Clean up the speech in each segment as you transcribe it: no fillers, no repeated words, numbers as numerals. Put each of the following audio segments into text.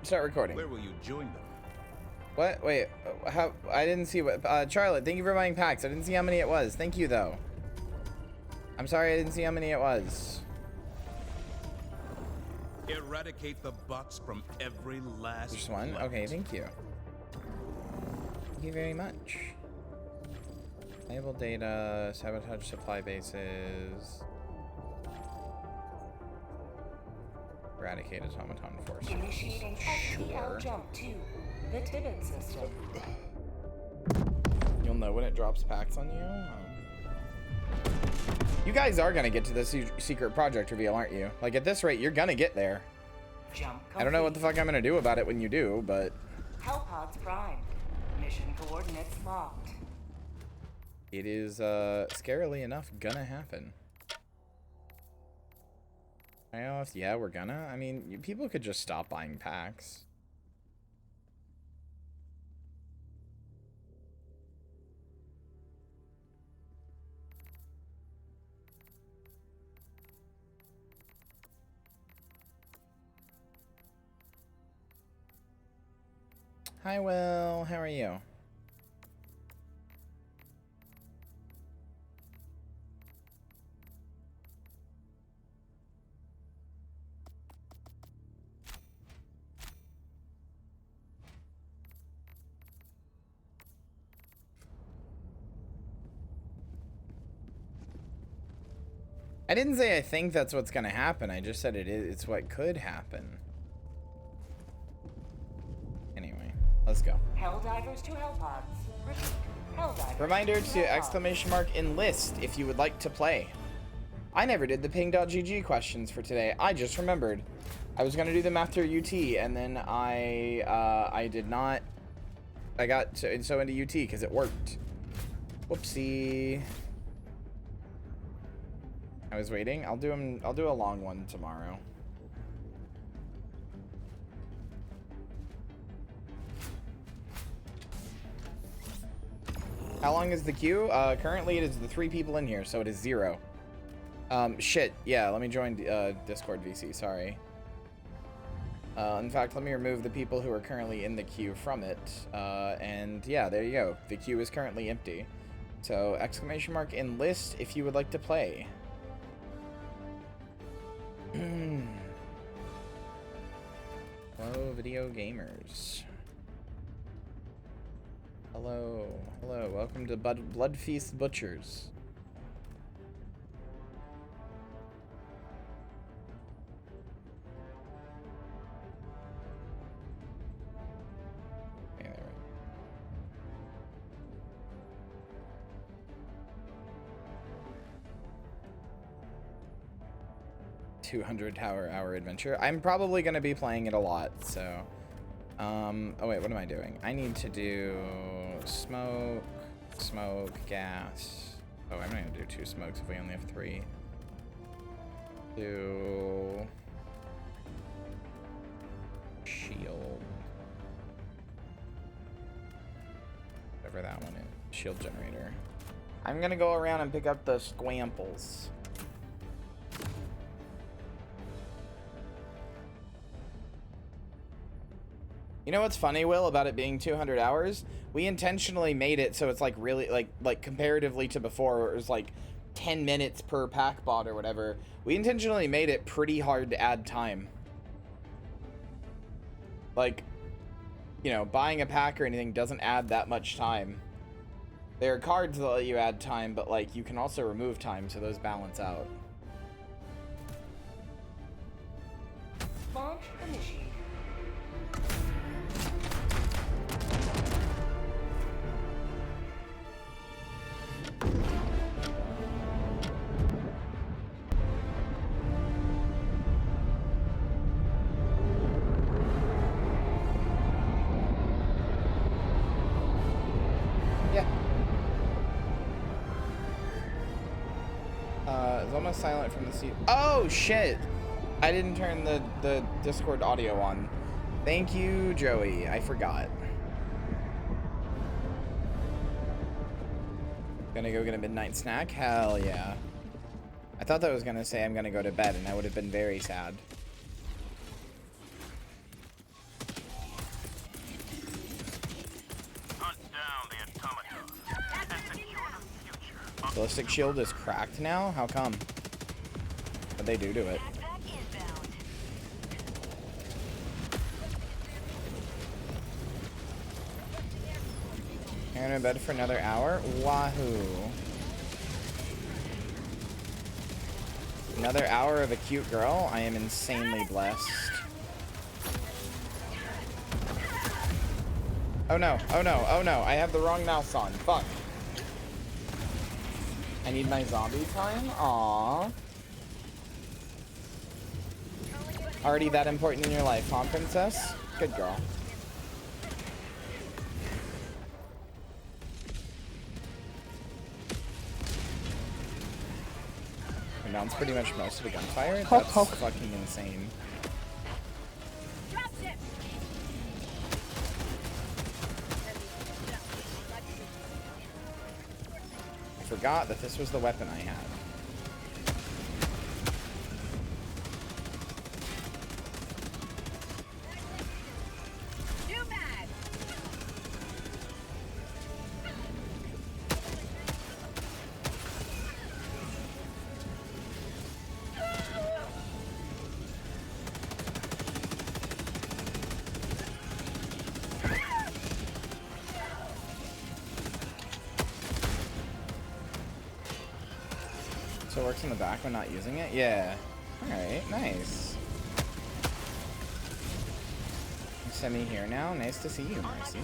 start recording. Where will you join them? What? Wait, how? I didn't see what. Charlotte, thank you for buying packs. I didn't see how many it was. Thank you, though. I'm sorry I didn't see how many it was. Eradicate the bots from every last Just one? planet. Okay, thank you. Thank you very much. Enable data, sabotage supply bases. Eradicate automaton force. Initiating FTL jump to the Tibet system. You'll know when it drops packs on you. You guys are gonna get to the secret project reveal, aren't you? Like, at this rate, you're gonna get there. Jump complete. I don't know what the fuck I'm gonna do about it when you do, but Hellpods primed. Mission coordinates locked. it is, scarily enough, gonna happen. I don't know if, yeah, we're gonna. I mean, people could just stop buying packs. Hi, Will. How are you? I didn't say I think that's what's gonna happen. I just said it's what could happen. Anyway, let's go. Helldivers to Hellpods. Repeat. Helldivers. Reminder to Hellpods. !enlist if you would like to play. I never did the ping.gg questions for today. I just remembered. I was gonna do them after UT, and then I did not. I got so into UT because it worked. Whoopsie. I was waiting. I'll do a long one tomorrow. How long is the queue? Currently it is the 3 people in here, so it is 0. Shit. Yeah, let me join Discord VC. Sorry. In fact, let me remove the people who are currently in the queue from it. And yeah, there you go. The queue is currently empty. So !enlist if you would like to play. Hello, video gamers. Hello, hello. Welcome to Blood Feast Butchers. Okay, there we go. 200-hour adventure. I'm probably going to be playing it a lot, so... oh wait, what am I doing? I need to do smoke, gas. Oh, I'm not going to do 2 smokes if we only have 3. Do... shield. Whatever that one is. Shield generator. I'm going to go around and pick up the squamples. You know what's funny, Will, about it being 200 hours? We intentionally made it so it's like really, like comparatively to before, where it was like 10 minutes per pack bot or whatever. We intentionally made it pretty hard to add time. Like, you know, buying a pack or anything doesn't add that much time. There are cards that let you add time, but like you can also remove time, so those balance out. Launch initiated. It's almost silent from the seat. Oh shit! I didn't turn the Discord audio on. Thank you, Joey. I forgot. Gonna go get a midnight snack? Hell yeah. I thought that was gonna say I'm gonna go to bed, and I would have been very sad. Ballistic shield is cracked now? How come? What'd they do to it? You're in bed for another hour? Wahoo. Another hour of a cute girl? I am insanely blessed. Oh no, oh no, oh no. I have the wrong mouse on. Fuck. I need my zombie time? Aww. Already that important in your life, huh, princess? Good girl. Renounce pretty much most of the gunfire? That's fucking insane. I forgot that this was the weapon I had. So it works in the back when not using it? Yeah. Alright, nice. You send me here now? Nice to see you, Marcy.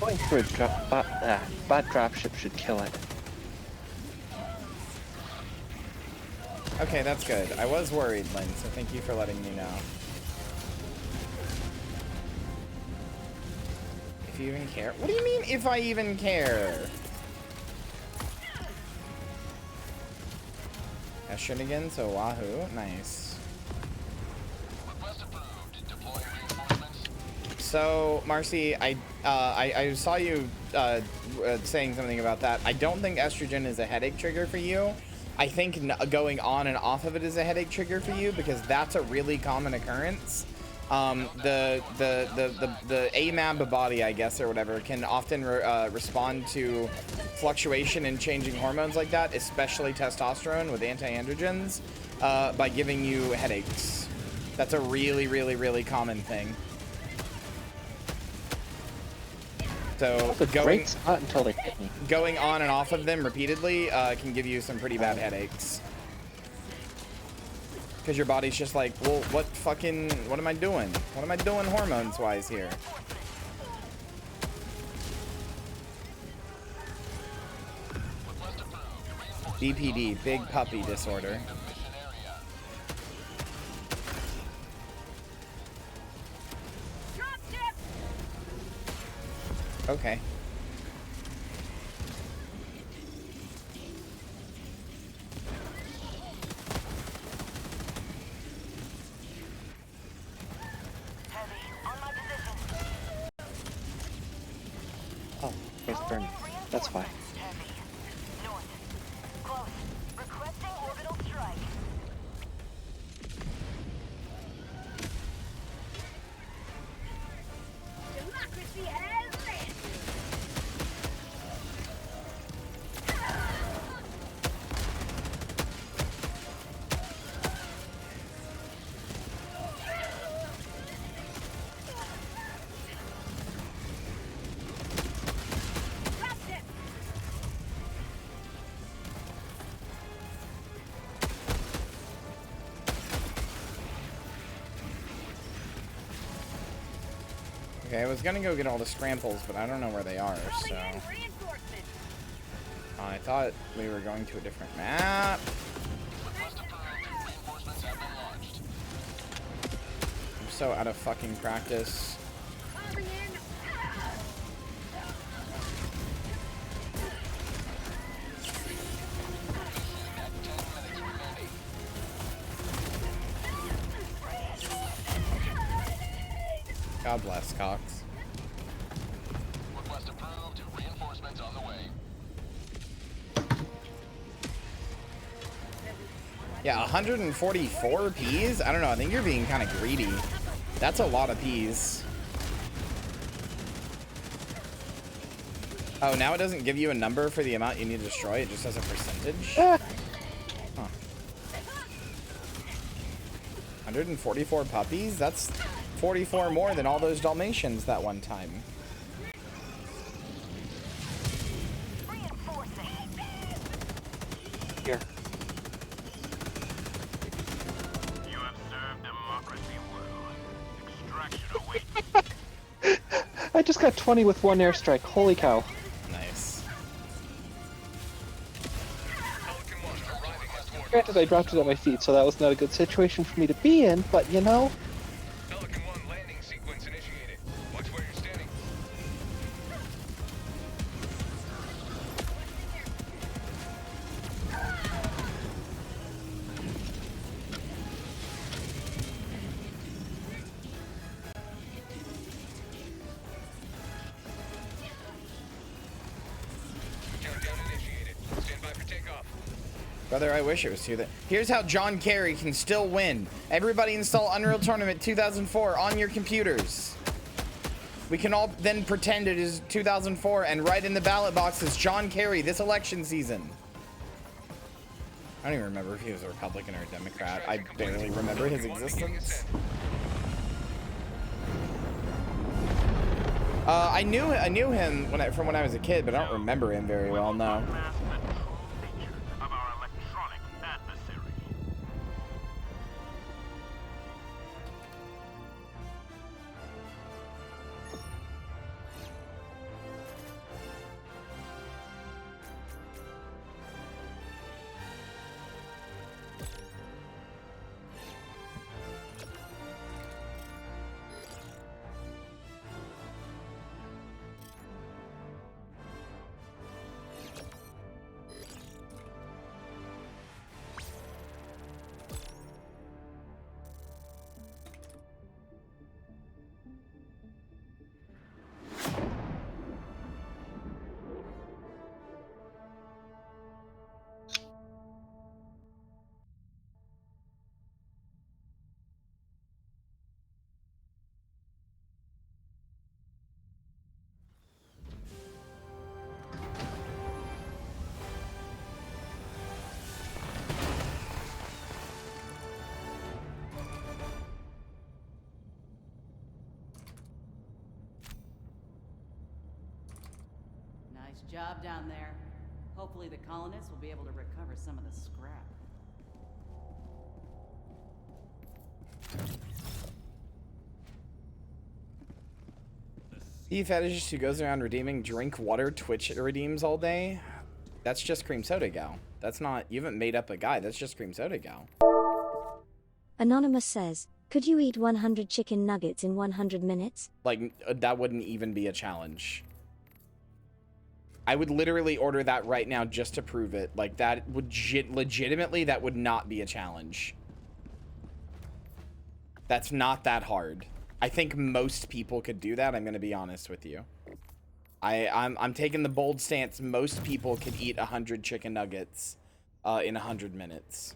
Going through a bad dropship should kill it. Okay, that's good. I was worried, Lynn, so thank you for letting me know. If you even care? What do you mean, if I even care? Eshin again, so wahoo. Nice. So, Marcy, I saw you saying something about that. I don't think estrogen is a headache trigger for you. I think going on and off of it is a headache trigger for you because that's a really common occurrence. The AMAB body, I guess, or whatever, can often respond to fluctuation in changing hormones like that, especially testosterone with anti-androgens, by giving you headaches. That's a really, really, really common thing. So great spot until they hit me. Going on and off of them repeatedly can give you some pretty bad headaches. Because your body's just like, well, what am I doing? What am I doing hormones-wise here? BPD, big puppy disorder. Okay. Oh, it's burning. That's fine. Okay, I was gonna go get all the scramples, but I don't know where they are, so... I thought we were going to a different map. I'm so out of fucking practice. God bless, Cox. Request approved. Reinforcements on the way. Yeah, 144 peas? I don't know. I think you're being kind of greedy. That's a lot of peas. Oh, now it doesn't give you a number for the amount you need to destroy. It just has a percentage. Huh. 144 puppies? That's 44 more than all those Dalmatians that one time. Here. You have served democracy well. Extraction awaits. I just got 20 with one airstrike. Holy cow. Nice. Granted, I dropped it at my feet, so that was not a good situation for me to be in, but you know. Pelican 1 landing sequence initiated. Watch where you're standing. Countdown initiated. Stand by for takeoff. Brother, I wish it was too. Here's how John Kerry can still win. Everybody install Unreal Tournament 2004 on your computers. We can all then pretend it is 2004 and write in the ballot boxes John Kerry this election season. I don't even remember if he was a Republican or a Democrat. I barely remember his existence. I knew him from when I was a kid, but I don't remember him very well. No. Nice job down there. Hopefully the colonists will be able to recover some of the scrap. The fetishist who goes around redeeming drink water Twitch redeems all day. That's just Cream Soda Gal. That's not, you haven't made up a guy. That's just Cream Soda Gal. Anonymous says, could you eat 100 chicken nuggets in 100 minutes? Like, that wouldn't even be a challenge. I would literally order that right now just to prove it. Like, that would legitimately, that would not be a challenge. That's not that hard. I think most people could do that. I'm going to be honest with you. I'm taking the bold stance. Most people could eat 100 chicken nuggets in 100 minutes.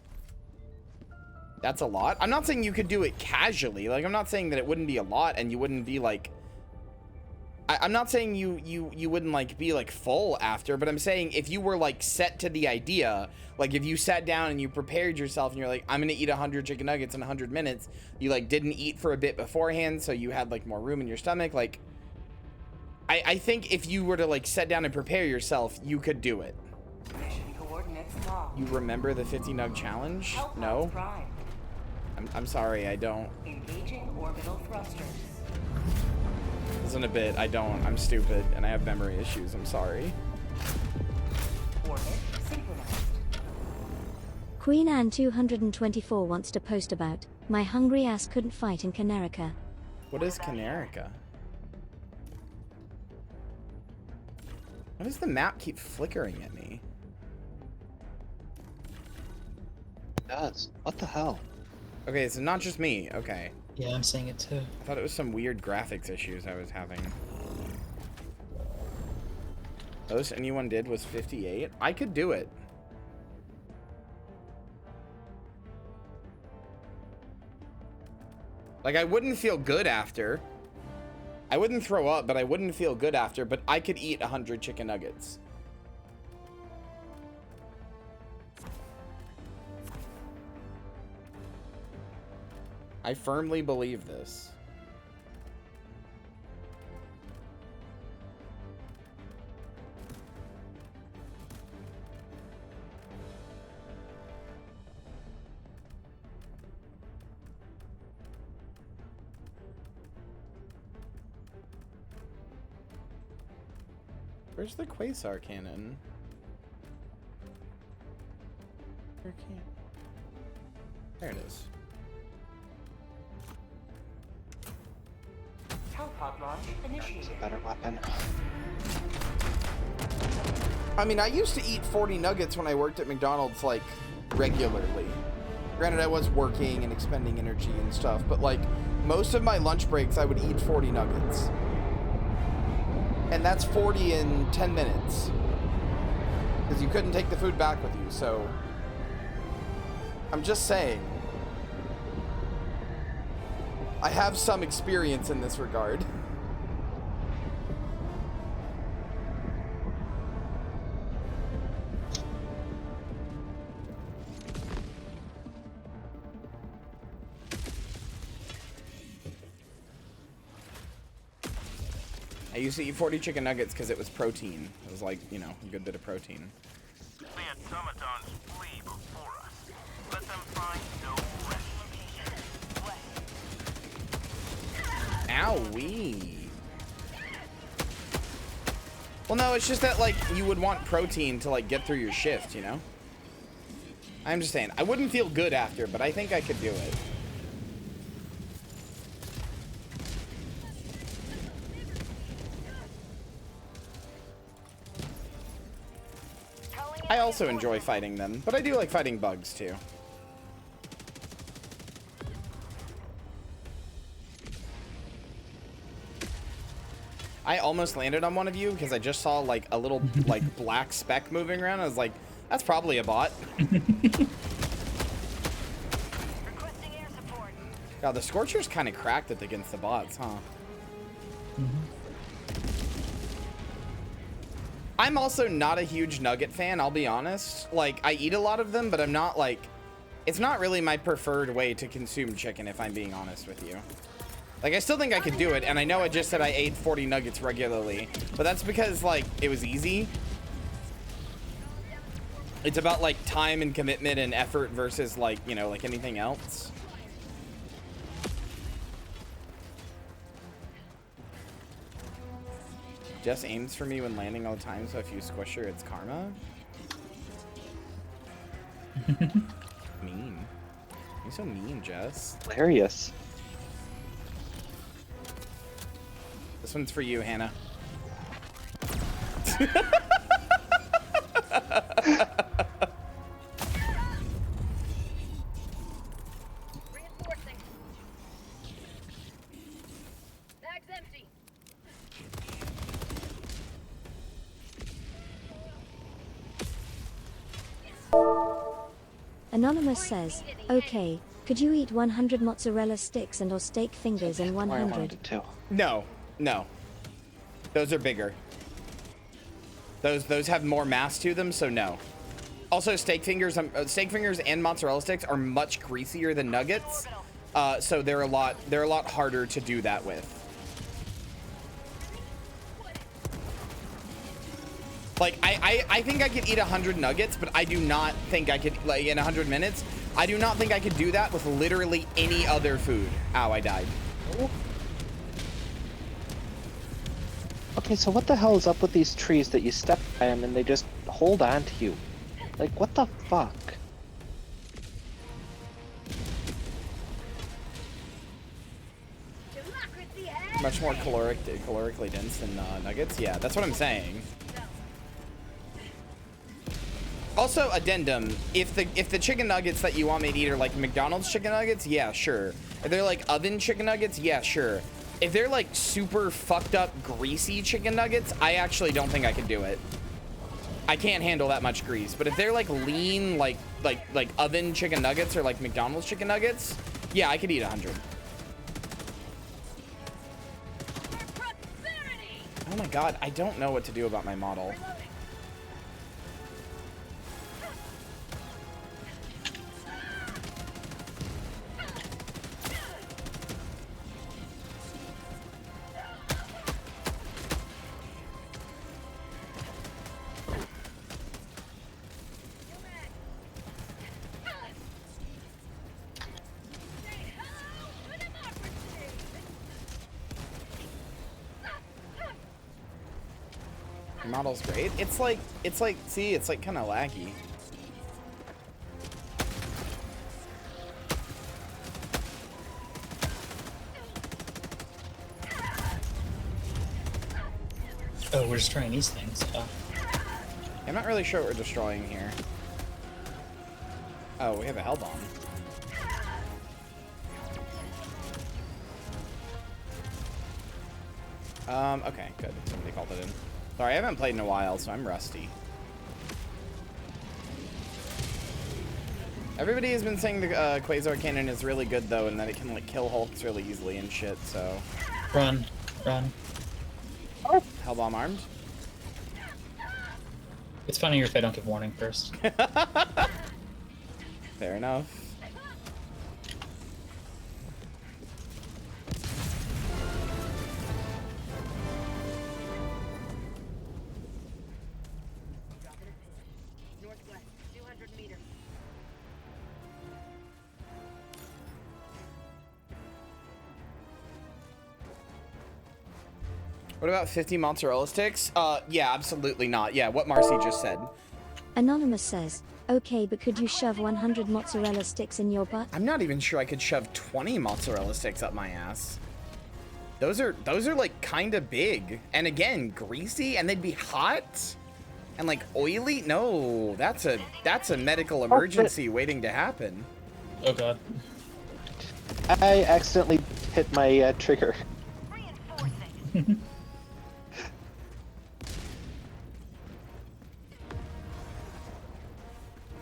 That's a lot. I'm not saying you could do it casually. Like, I'm not saying that it wouldn't be a lot and you wouldn't be like... I'm not saying you wouldn't like be like full after, but I'm saying if you were like set to the idea, like if you sat down and you prepared yourself and you're like, I'm gonna eat 100 chicken nuggets in 100 minutes, you like didn't eat for a bit beforehand, so you had like more room in your stomach. Like, I think if you were to like sit down and prepare yourself, you could do it. Mission coordinates locked. You remember the 50 nug challenge? Help No. Prime. I'm sorry, I don't. Engaging orbital thrusters. Isn't a bit. I don't. I'm stupid and I have memory issues. I'm sorry. Orbit synchronized. Queen Anne 224 wants to post about, my hungry ass couldn't fight in Canerica. What is Canerica? Why does the map keep flickering at me? It does. What the hell? Okay, so not just me. Okay. Yeah, I'm saying it too. I thought it was some weird graphics issues I was having. Most anyone did was 58. I could do it. Like, I wouldn't feel good after. I wouldn't throw up, but I wouldn't feel good after, but I could eat 100 chicken nuggets. I firmly believe this. Where's the Quasar cannon? Where can... There it is. Hellpod launch initiated. Better weapon. I mean, I used to eat 40 nuggets when I worked at McDonald's, like, regularly. Granted, I was working and expending energy and stuff, but, like, most of my lunch breaks, I would eat 40 nuggets. And that's 40 in 10 minutes. Because you couldn't take the food back with you, so... I'm just saying. I have some experience in this regard. I used to eat 40 chicken nuggets because it was protein. It was like, you know, a good bit of protein. The automatons flee before us. Let them find no rest. Owie. Well, no, it's just that, like, you would want protein to, like, get through your shift, you know? I'm just saying, I wouldn't feel good after, but I think I could do it. I also enjoy fighting them, but I do like fighting bugs too. I almost landed on one of you because I just saw like a little like black speck moving around. I was like, that's probably a bot. God, the Scorcher's kind of cracked it against the bots, huh? I'm also not a huge nugget fan, I'll be honest. Like, I eat a lot of them, but I'm not like... It's not really my preferred way to consume chicken, if I'm being honest with you. Like, I still think I could do it, and I know I just said I ate 40 nuggets regularly, but that's because, like, it was easy. It's about, like, time and commitment and effort versus, like, you know, like anything else. Jess aims for me when landing all the time, so if you squish her, it's karma. Mean. You're so mean, Jess. Hilarious. This one's for you, Hannah. Reinforcing. Bag's empty. Anonymous says, okay, could you eat 100 mozzarella sticks and or steak fingers in Why I 100? wanted to. No, no. Those are bigger. Those have more mass to them, so no. Also, steak fingers and mozzarella sticks are much greasier than nuggets, so they're a lot harder to do that with. Like, I think I could eat 100 nuggets, but I do not think I could, like, in 100 minutes, I do not think I could do that with literally any other food. Ow, I died. Okay, so what the hell is up with these trees that you step by them and they just hold on to you? Like, what the fuck? Much more calorically dense than nuggets. Yeah, that's what I'm saying. Also, addendum, if the chicken nuggets that you want me to eat are like McDonald's chicken nuggets, yeah, sure. If they're like oven chicken nuggets, yeah, sure. If they're like super fucked up greasy chicken nuggets, I actually don't think I could do it. I can't handle that much grease. But if they're like lean, like oven chicken nuggets or like McDonald's chicken nuggets, yeah, I could eat 100. Oh my god, I don't know what to do about my model. Model's great. It's like, see, it's like kind of laggy. Oh, we're destroying these things. I'm not really sure what we're destroying here. Oh, we have a hell bomb. Okay, good. Somebody called it in. Sorry, I haven't played in a while, so I'm rusty. Everybody has been saying the Quasar Cannon is really good, though, and that it can, like, kill Hulks really easily and shit, so... Run. Run. Oh! Hellbomb armed. It's funnier if I don't give warning first. Fair enough. Northwest, 200 meters. What about 50 mozzarella sticks? Yeah, absolutely not. Yeah, what Marcy just said. Anonymous says, okay, but could you shove 100 mozzarella sticks in your butt? I'm not even sure I could shove 20 mozzarella sticks up my ass. Those are like kind of big. And again, greasy, and they'd be hot and like oily. No, that's a medical emergency waiting to happen. Oh god. I accidentally hit my trigger.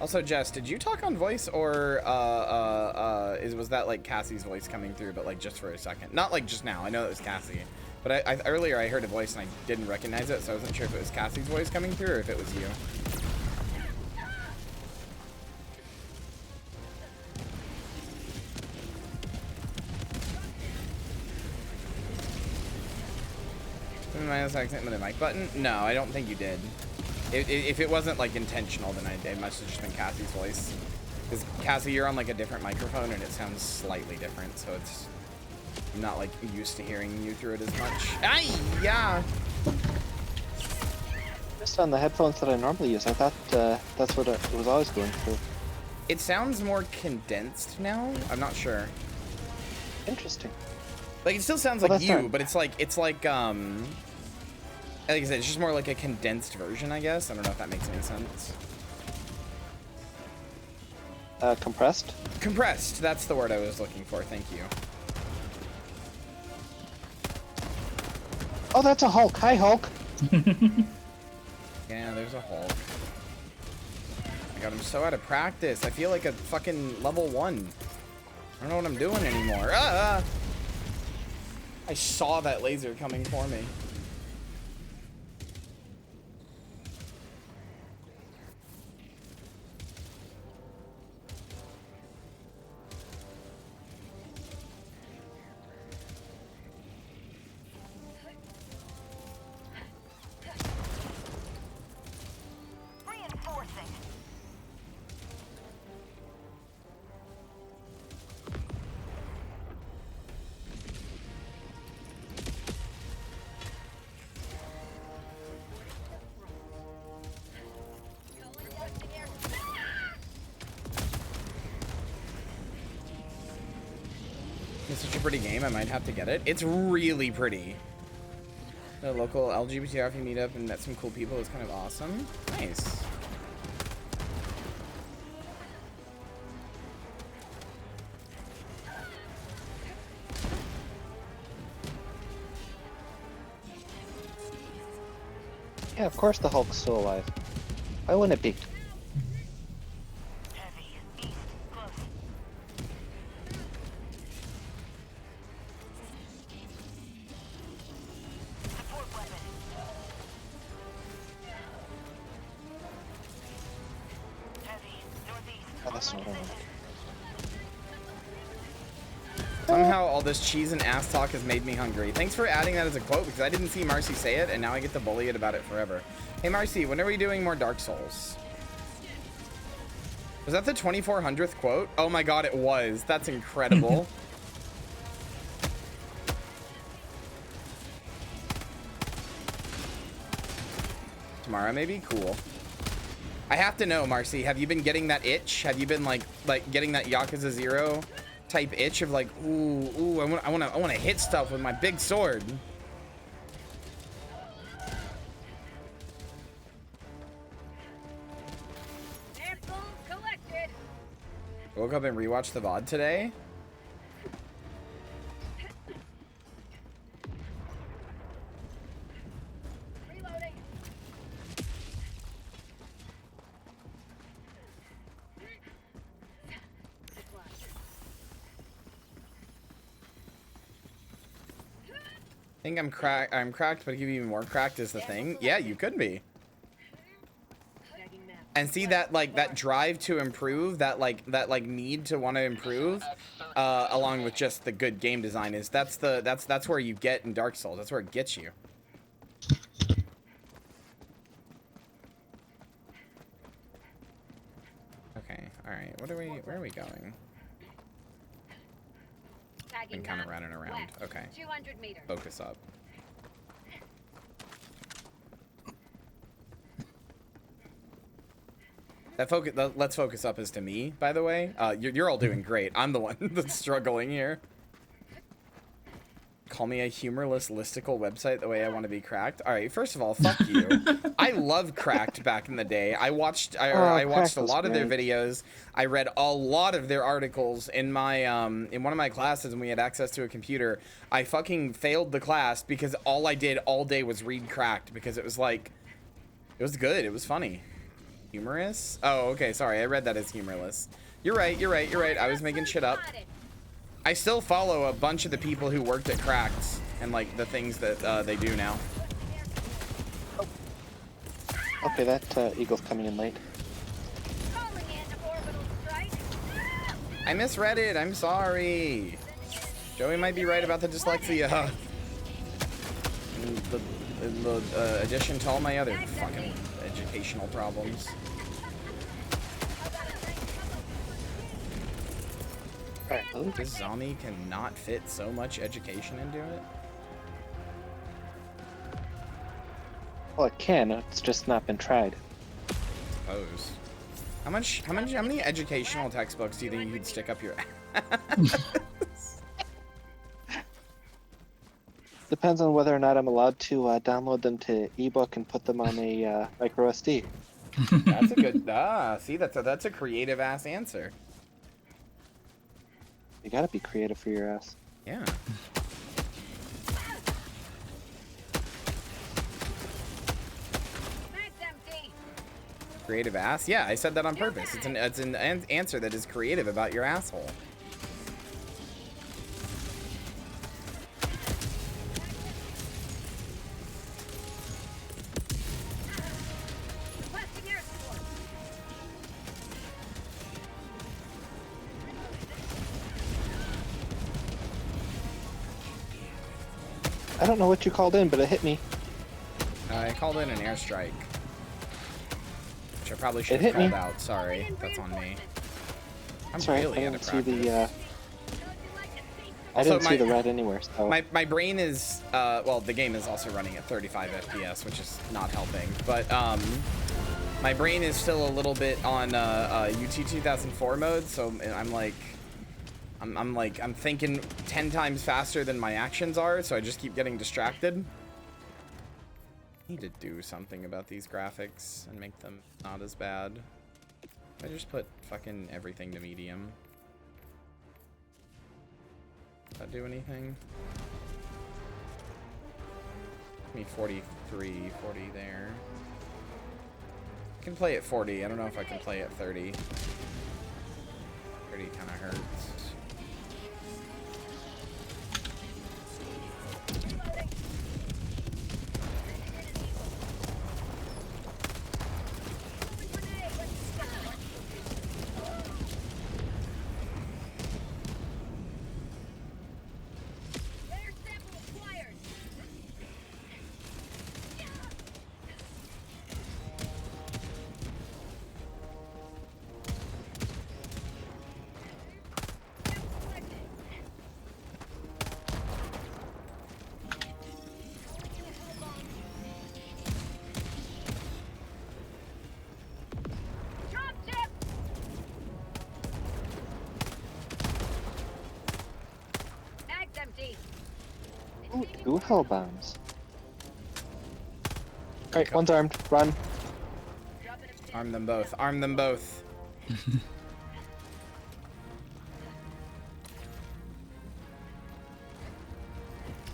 Also, Jess, did you talk on voice, or was that like Cassie's voice coming through, but like just for a second? Not like just now. I know it was Cassie, but earlier I heard a voice and I didn't recognize it, so I wasn't sure if it was Cassie's voice coming through or if it was you. Am I accidentally with the mic button? No, I don't think you did. If it wasn't like intentional, then it must have just been Cassie's voice. Because Cassie, you're on like a different microphone and it sounds slightly different, so it's I'm not like used to hearing you through it as much. Ay, yeah. Just on the headphones that I normally use, I thought that's what it was always going through. It sounds more condensed now. I'm not sure. Interesting. Like it still sounds Well, like you, not... but it's like like I said, it's just more like a condensed version, I guess. I don't know if that makes any sense. Compressed? Compressed, that's the word I was looking for, thank you. Oh, that's a Hulk. Hi, Hulk. Yeah, there's a Hulk. My god, I'm so out of practice. I feel like a fucking level 1. I don't know what I'm doing anymore. Ah! I saw that laser coming for me. It's such a pretty game, I might have to get it. It's really pretty. The local LGBTQ meetup and met some cool people is kind of awesome. Nice. Yeah, of course the Hulk's still alive. Why wouldn't it be? That's not what I want. Somehow all this cheese and ass talk has made me hungry. Thanks for adding that as a quote because I didn't see Marcy say it and now I get to bully it about it forever. Hey Marcy, when are we doing more Dark Souls? Was that the 2400th quote? Oh my god, it was. That's incredible. Tomorrow maybe? Cool. I have to know, Marcy, have you been getting that itch? Have you been like getting that Yakuza 0 type itch of like, ooh, I want to hit stuff with my big sword? Samples collected. Woke up and rewatched the VOD today. Reloading. I think I'm cracked, but even more cracked is the thing. Yeah, you could be. And see that that drive to improve, that need to want to improve, along with just the good game design that's where you get in Dark Souls. That's where it gets you. Okay, all right. Where are we going? Been kind of running around. Okay. 200 meters. Focus up. Let's focus up is to me, by the way. You're all doing great. I'm the one that's struggling here. Call me a humorless listicle website the way I want to be cracked. All right, first of all, fuck you. I loved Cracked back in the day. I watched a lot of their videos. I read a lot of their articles in my in one of my classes when we had access to a computer. I fucking failed the class because all I did all day was read Cracked because it was like, it was good. It was funny. Humorous? Oh, okay. Sorry, I read that as humorless. You're right. I was making shit up. I still follow a bunch of the people who worked at Cracked and like the things that they do now. Okay, that eagle's coming in late. Calling in orbital strike. I misread it. I'm sorry. Joey might be right about the dyslexia. In the addition to all my other fucking educational problems. Alright, This zombie cannot fit so much education into it. well, it can. It's just not been tried. Suppose. How many educational textbooks do you think you could stick up your ass? Depends on whether or not I'm allowed to download them to ebook and put them on a micro SD. That's a good. See, that's a creative ass answer. You gotta be creative for your ass. Yeah. Mag's empty. Creative ass? Yeah, I said that on purpose. It's an answer that is creative about your asshole. Requesting air support. I don't know what you called in, but it hit me. I called in an airstrike. Which I probably should It have hit me. called out. Sorry, that's on me. I'm Sorry, really I out of didn't see practice. the. I Also, didn't see the red anywhere. So My brain is, well, the game is also running at 35 FPS, which is not helping. But my brain is still a little bit on UT 2004 mode, so I'm thinking 10 times faster than my actions are, so I just keep getting distracted. Need to do something about these graphics and make them not as bad. I just put fucking everything to medium. Does that do anything? Give me 43, 40 there. I can play at 40. I don't know if I can play at 30. 30 kind of hurts. hell bombs. Alright, one's armed. Run. Arm them both. Arm them both.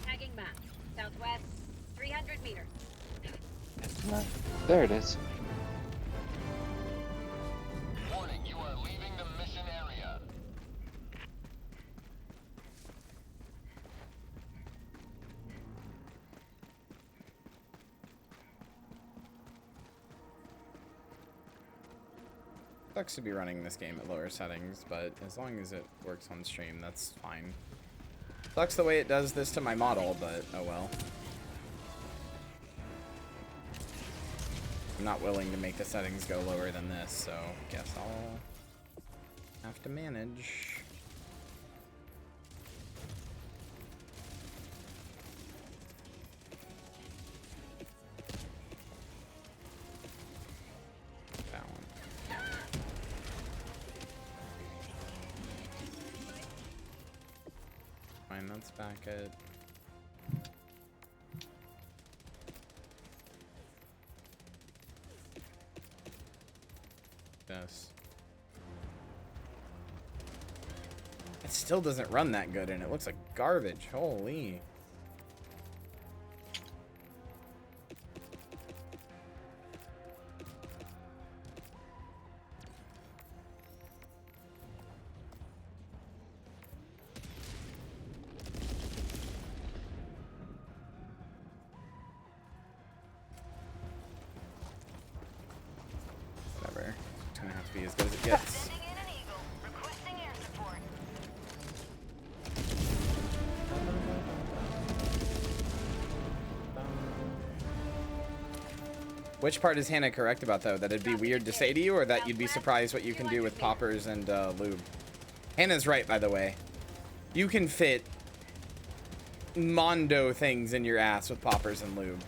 Tagging map. Southwest, 300 meters. There it is. Warning, you are leaving the mission area. Sucks to be running this game at lower settings, but as long as it works on stream, that's fine. Sucks the way it does this to my model, but oh well. I'm not willing to make the settings go lower than this, so guess I'll have to manage. That one. Fine, that's back at this. It still doesn't run that good, and it looks like garbage. Holy. Whatever. It's gonna have to be as good as it gets. Sending in an eagle. Requesting air support. Which part is Hannah correct about, though? That it'd be weird to say to you, or that you'd be surprised what you can do with poppers and lube? Hannah's right, by the way. You can fit mondo things in your ass with poppers and lube.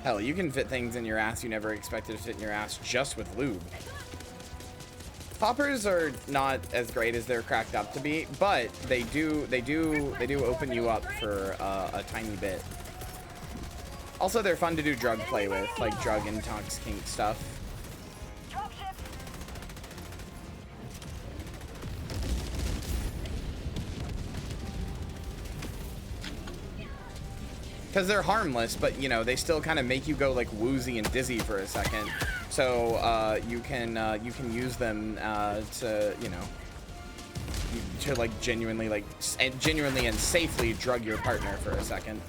Hell, you can fit things in your ass you never expected to fit in your ass just with lube. Poppers are not as great as they're cracked up to be, but they do open you up for a tiny bit. Also, they're fun to do drug play with, like drug and intox kink stuff. Because they're harmless, but, you know, they still kind of make you go, like, woozy and dizzy for a second. So, you can use them, to, you know, to, like, genuinely and safely drug your partner for a second.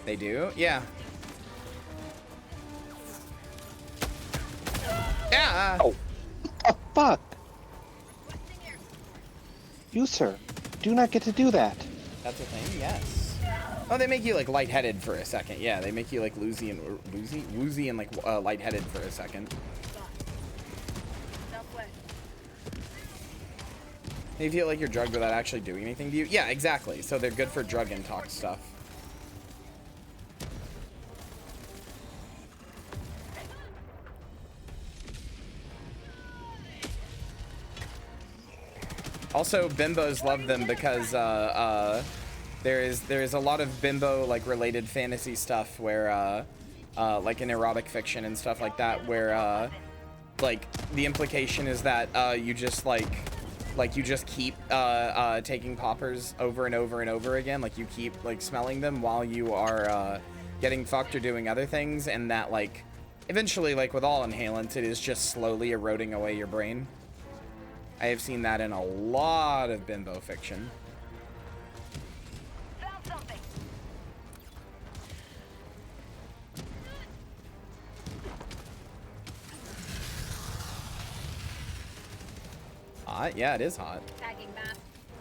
They do? Yeah. Yeah! Oh. Oh, fuck! You, sir, do not get to do that. That's a thing? Yes. Oh, they make you, like, lightheaded for a second. Yeah, they make you, like, woozy and, like, lightheaded for a second. They feel like you're drugged without actually doing anything to you. Yeah, exactly. So they're good for drug and talk stuff. Also, bimbos love them because there is a lot of bimbo like related fantasy stuff where like in erotic fiction and stuff like that, where like the implication is that you just you just keep taking poppers over and over and over again, like you keep like smelling them while you are getting fucked or doing other things, and that like eventually, like with all inhalants, it is just slowly eroding away your brain. I have seen that in a lot of bimbo fiction. Found something. Hot? Yeah, it is hot. Tagging map.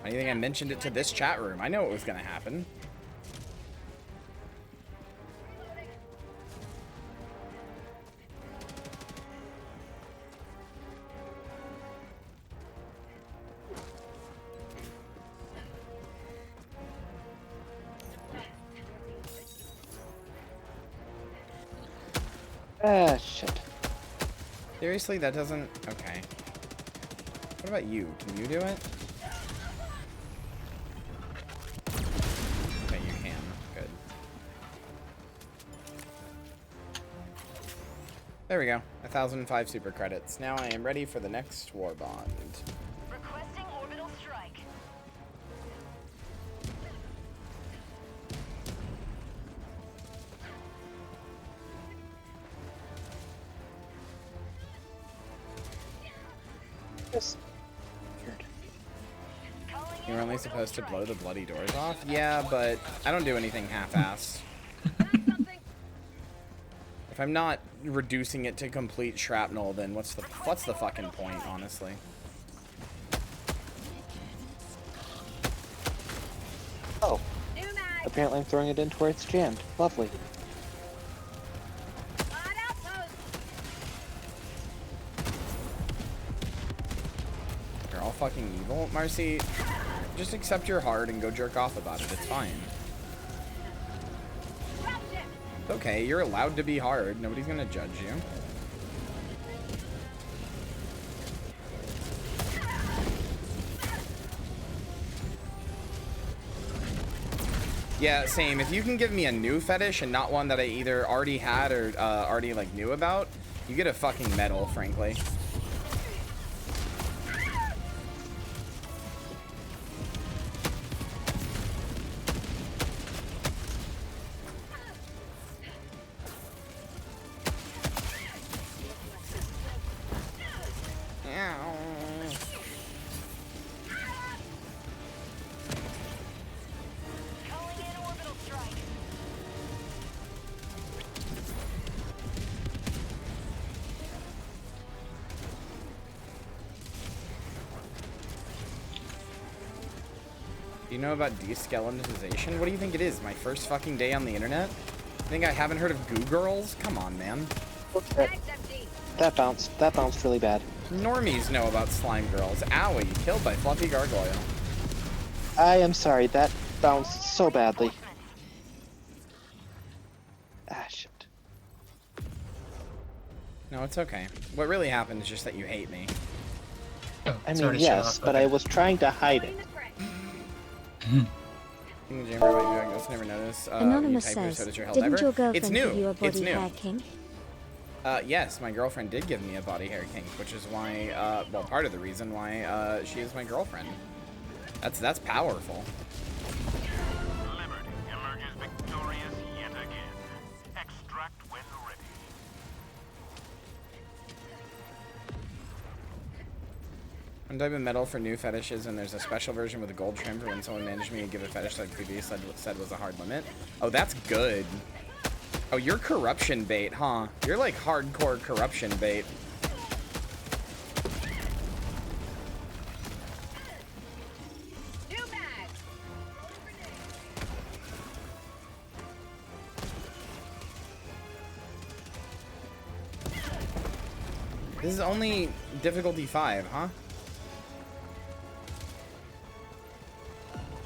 I think I mentioned it to this chat room. I know it was gonna happen. Ah, shit. Seriously, that doesn't... Okay. What about you? Can you do it? Okay, you can. Good. There we go. 1,005 super credits. Now I am ready for the next war bond. Requesting orbital strike. Yes. Weird. You're only supposed to blow the bloody doors off? Yeah, but I don't do anything half-assed. If I'm not reducing it to complete shrapnel, then what's the fucking point, honestly? Oh. Apparently I'm throwing it into where it's jammed. Lovely. You're all fucking evil. Marcy, just accept your heart and go jerk off about it. It's fine. It's okay. You're allowed to be hard. Nobody's gonna judge you. Yeah, same. If you can give me a new fetish and not one that I either already had or already like knew about, you get a fucking medal, frankly. Do you know about deskeletization? What do you think it is? My first fucking day on the internet? Think I haven't heard of Goo Girls? Come on, man. That bounced really bad. Normies know about slime girls. Owie, killed by Fluffy Gargoyle. I am sorry, that bounced so badly. Ah, shit. No, it's okay. What really happened is just that you hate me. Oh, I it's mean, already shut yes, off. but Okay. I was trying to hide it. Think the Jammer might be like, "Let's never notice." Anonymous you type your says, so does your didn't Helldiver. your It's girlfriend new. give you a It's body new. hair kink? Yes, my girlfriend did give me a body hair kink, which is why, well, part of the reason why she is my girlfriend. That's powerful. Liberty emerges victorious yet again. Extract when ready. One type of medal for new fetishes, and there's a special version with a gold trim for when someone managed me to give a fetish that previously said was a hard limit. Oh, that's good. Oh, you're corruption bait, huh? You're like hardcore corruption bait. This is only difficulty 5, huh?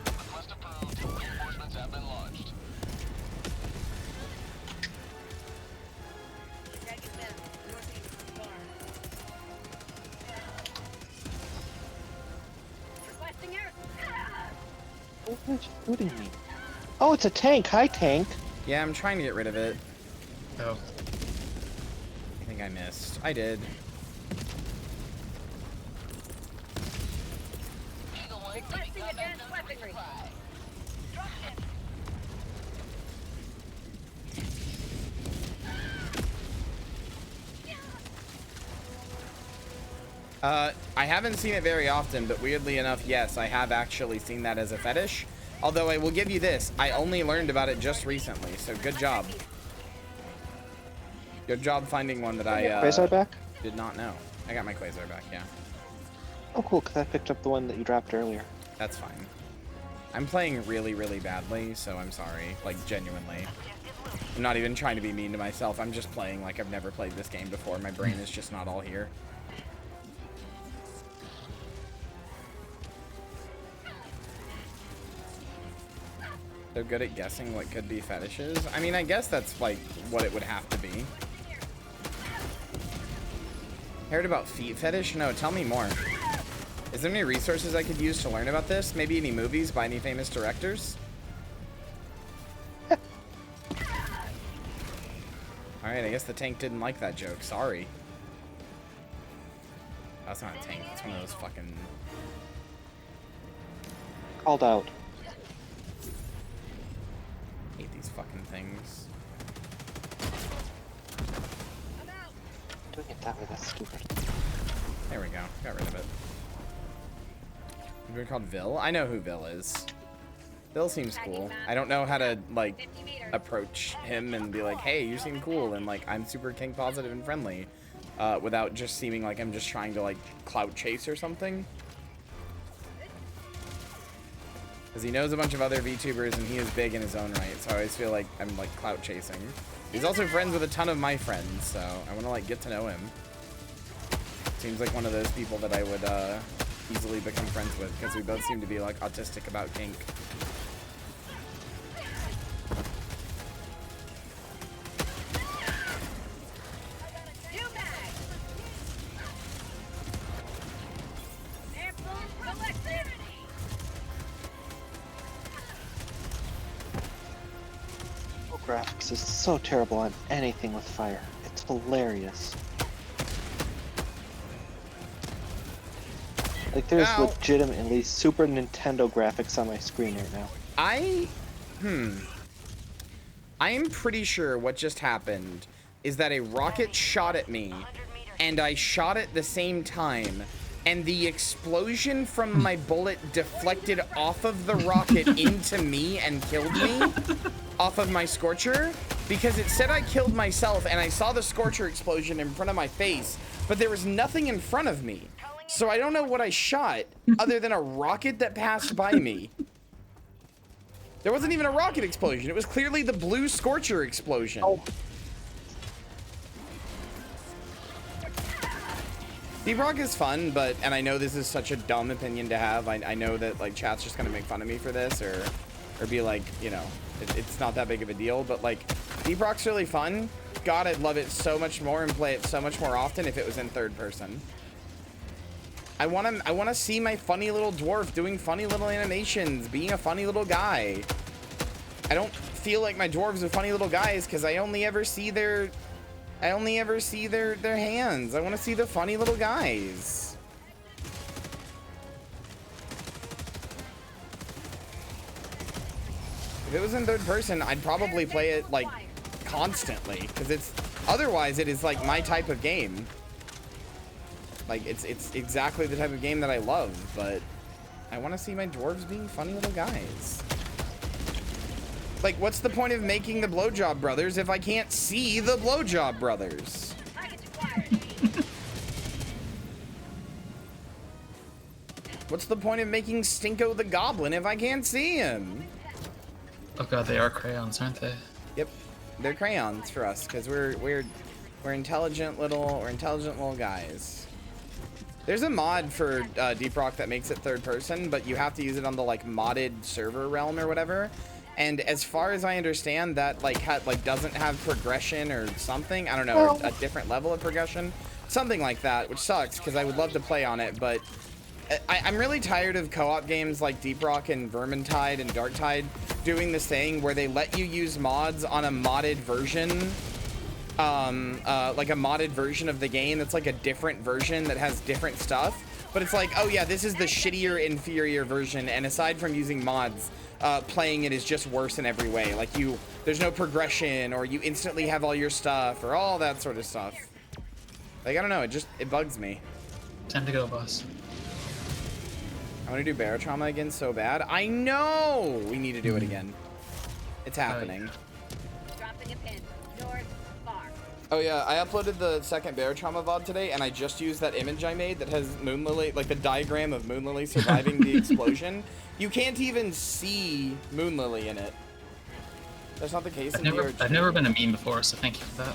Request approved. Reinforcements have been launched. What's shooting me? Oh, it's a tank. Hi, tank. Yeah, I'm trying to get rid of it. Oh. I think I missed. I did. Requesting advanced weaponry. I haven't seen it very often, but weirdly enough, yes, I have actually seen that as a fetish. Although I will give you this, I only learned about it just recently, so good job. Good job finding one that I Quasar back? did not know. I got my Quasar back, yeah. Oh, cool, because I picked up the one that you dropped earlier. That's fine. I'm playing really, really badly, so I'm sorry. Like, genuinely. I'm not even trying to be mean to myself. I'm just playing like I've never played this game before. My brain is just not all here. So good at guessing what could be fetishes. I mean, I guess that's like what it would have to be. Heard about feet fetish? No, tell me more. Is there any resources I could use to learn about this? Maybe any movies by any famous directors? Alright, I guess the tank didn't like that joke. Sorry. That's not a tank. It's one of those fucking... Called out. hate these fucking things. Doing it that way, that's stupid. There we go. Got rid of it. You're called Vil? I know who Vil is. Vil seems cool. I don't know how to, like, approach him and be like, hey, you seem cool, and, like, I'm super kink positive and friendly, without just seeming like I'm just trying to, like, clout chase or something. Because he knows a bunch of other VTubers, and he is big in his own right, so I always feel like I'm, like, clout chasing. He's also friends with a ton of my friends, so I want to, like, get to know him. Seems like one of those people that I would, easily become friends with, because we both seem to be, like, autistic about kink. Graphics is so terrible on anything with fire. It's hilarious. Like, there's legitimately Super Nintendo graphics on my screen right now. I am pretty sure what just happened is that a rocket shot at me, and I shot at the same time, and the explosion from my bullet deflected off of the rocket into me and killed me off of my Scorcher, because it said I killed myself, and I saw the Scorcher explosion in front of my face, but there was nothing in front of me. So I don't know what I shot other than a rocket that passed by me. There wasn't even a rocket explosion. It was clearly the blue Scorcher explosion. Oh. Deep Rock is fun, and I know this is such a dumb opinion to have. I know that, like, chat's just gonna make fun of me for this, or be like, you know, it's not that big of a deal, but, like, Deep Rock's really fun. God, I'd love it so much more and play it so much more often if it was in third person. I wanna see my funny little dwarf doing funny little animations, being a funny little guy. I don't feel like my dwarves are funny little guys because I only ever see their hands. I want to see the funny little guys. If it was in third person, I'd probably play it, like, constantly, because otherwise it is, like, my type of game. Like, it's exactly the type of game that I love, but I want to see my dwarves being funny little guys. Like, what's the point of making the Blowjob Brothers if I can't see the Blowjob Brothers? What's the point of making Stinko the Goblin if I can't see him? Oh god, they are crayons, aren't they? Yep, they're crayons for us because we're intelligent little guys. There's a mod for Deep Rock that makes it third person, but you have to use it on the, like, modded server realm or whatever. And as far as I understand, that, like, doesn't have progression or something. I don't know, or a different level of progression, something like that, which sucks because I would love to play on it. But I'm really tired of co-op games like Deep Rock and Vermintide and Darktide doing this thing where they let you use mods on a modded version. Like a modded version of the game that's like a different version that has different stuff, but it's like, oh yeah, this is the shittier, inferior version, and aside from using mods, playing it is just worse in every way. Like, there's no progression, or you instantly have all your stuff, or all that sort of stuff. Like, I don't know, it bugs me. Time to go, boss. I want to do Barotrauma again so bad. I know we need to do it again. It's happening. Dropping a pin. North, far. Oh yeah, I uploaded the second Barotrauma VOD today, and I just used that image I made that has Moonlily, like the diagram of Moonlily surviving the explosion. You can't even see Moonlily in it. That's not the case in DRG. I've never been a meme before, so thank you for that.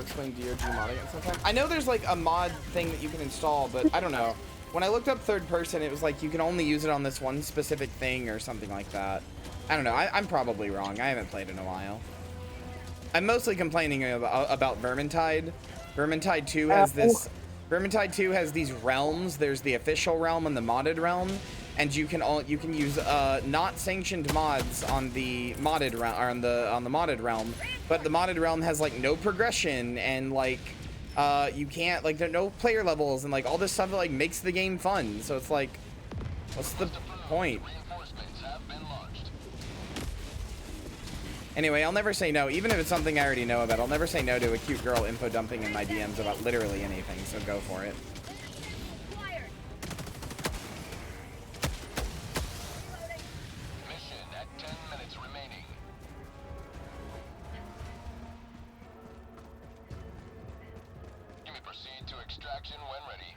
Explain DRG modding at some time. I know there's, like, a mod thing that you can install, but I don't know. When I looked up third person, it was like you can only use it on this one specific thing or something like that. I don't know. I'm probably wrong. I haven't played in a while. I'm mostly complaining about Vermintide Vermintide 2 has this. Vermintide 2 has these realms. There's the official realm and the modded realm, and you can use not sanctioned mods on the modded realm or on the modded realm. But the modded realm has like no progression and like you can't like there are no player levels and like all this stuff that like makes the game fun. So it's like, what's the point? Anyway, I'll never say no, even if it's something I already know about. I'll never say no to a cute girl info dumping in my DMs about literally anything, so go for it. Mission at 10 minutes remaining. You may proceed to extraction when ready.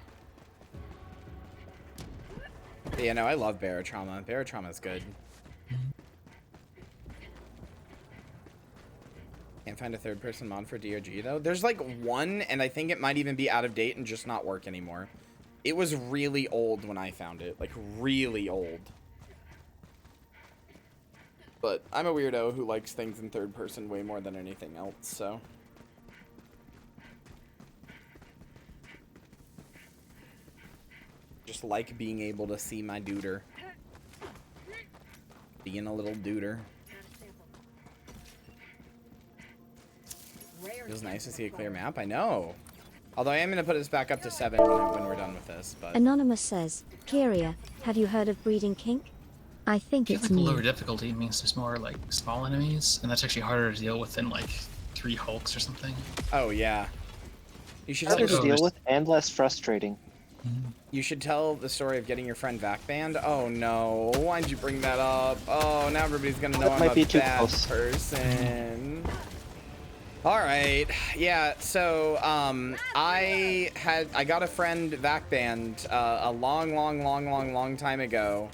But yeah, no, I love Barotrauma. Barotrauma's good. Can't find a third-person mod for DOG, though. There's, like, one, and I think it might even be out of date and just not work anymore. It was really old when I found it. Like, really old. But I'm a weirdo who likes things in third person way more than anything else, so... Just like being able to see my duder. Being a little duder. It was nice to see a clear map, I know. Although I am going to put us back up to 7 when we're done with this, but... Anonymous says, Kyria, have you heard of breeding kink? I think it's like new. lower difficulty means there's more like small enemies, and that's actually harder to deal with than like 3 Hulks or something. Oh, yeah. You should Harder tell, to deal with and less frustrating. you should tell the story of getting your friend vac banned. Oh no, why'd you bring that up? Oh, now everybody's gonna know That I'm might a be too bad close. person. Alright, yeah, so, I got a friend vac banned, a long time ago.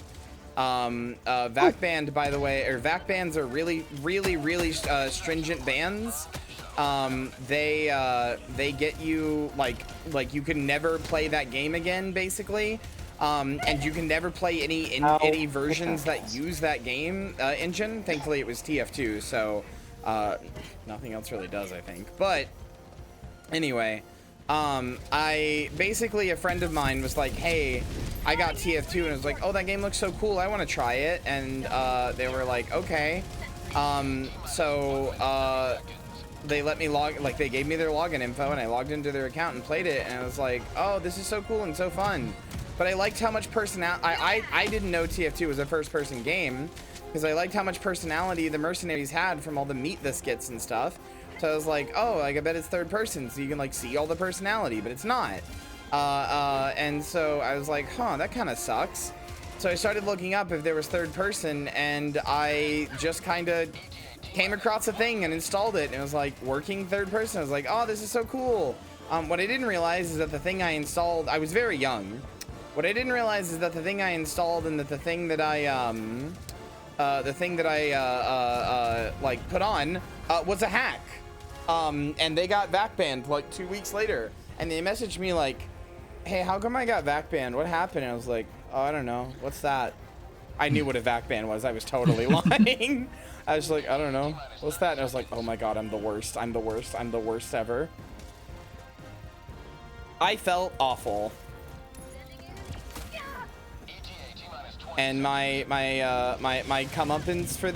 Vac banned, by the way, or vac bans are really stringent bans. They get you, like you can never play that game again, basically. And you can never play any versions that use that game, engine. Thankfully, it was TF2, so, nothing else really does, I think. But anyway, basically a friend of mine was like, hey, I got TF2, and I was like, oh, that game looks so cool, I want to try it. And they were like, okay. They let me they gave me their login info, and I logged into their account and played it, and I was like, oh, this is so cool and so fun. But I liked how much personality, I didn't know TF2 was a first-person game, because I liked how much personality the mercenaries had from all the meat biscuits and stuff. So I was like, oh, like, I bet it's third person, so you can, like, see all the personality, but it's not. And so I was like, huh, that kind of sucks. So I started looking up if there was third person, and I just kind of came across a thing and installed it, and it was like working third person. I was like, oh, this is so cool. What I didn't realize is that the thing I installed, I was very young. What I didn't realize is that the thing I installed and that the thing that I like put on was a hack. And they got vac banned like 2 weeks later, and they messaged me like, hey, how come I got vac banned? What happened? And I was like, oh, I don't know. What's that? I knew what a vac ban was. I was totally lying. I was like, I don't know. What's that? And I was like, oh my god, I'm the worst. I'm the worst. I'm the worst ever. I felt awful. And my comeuppance for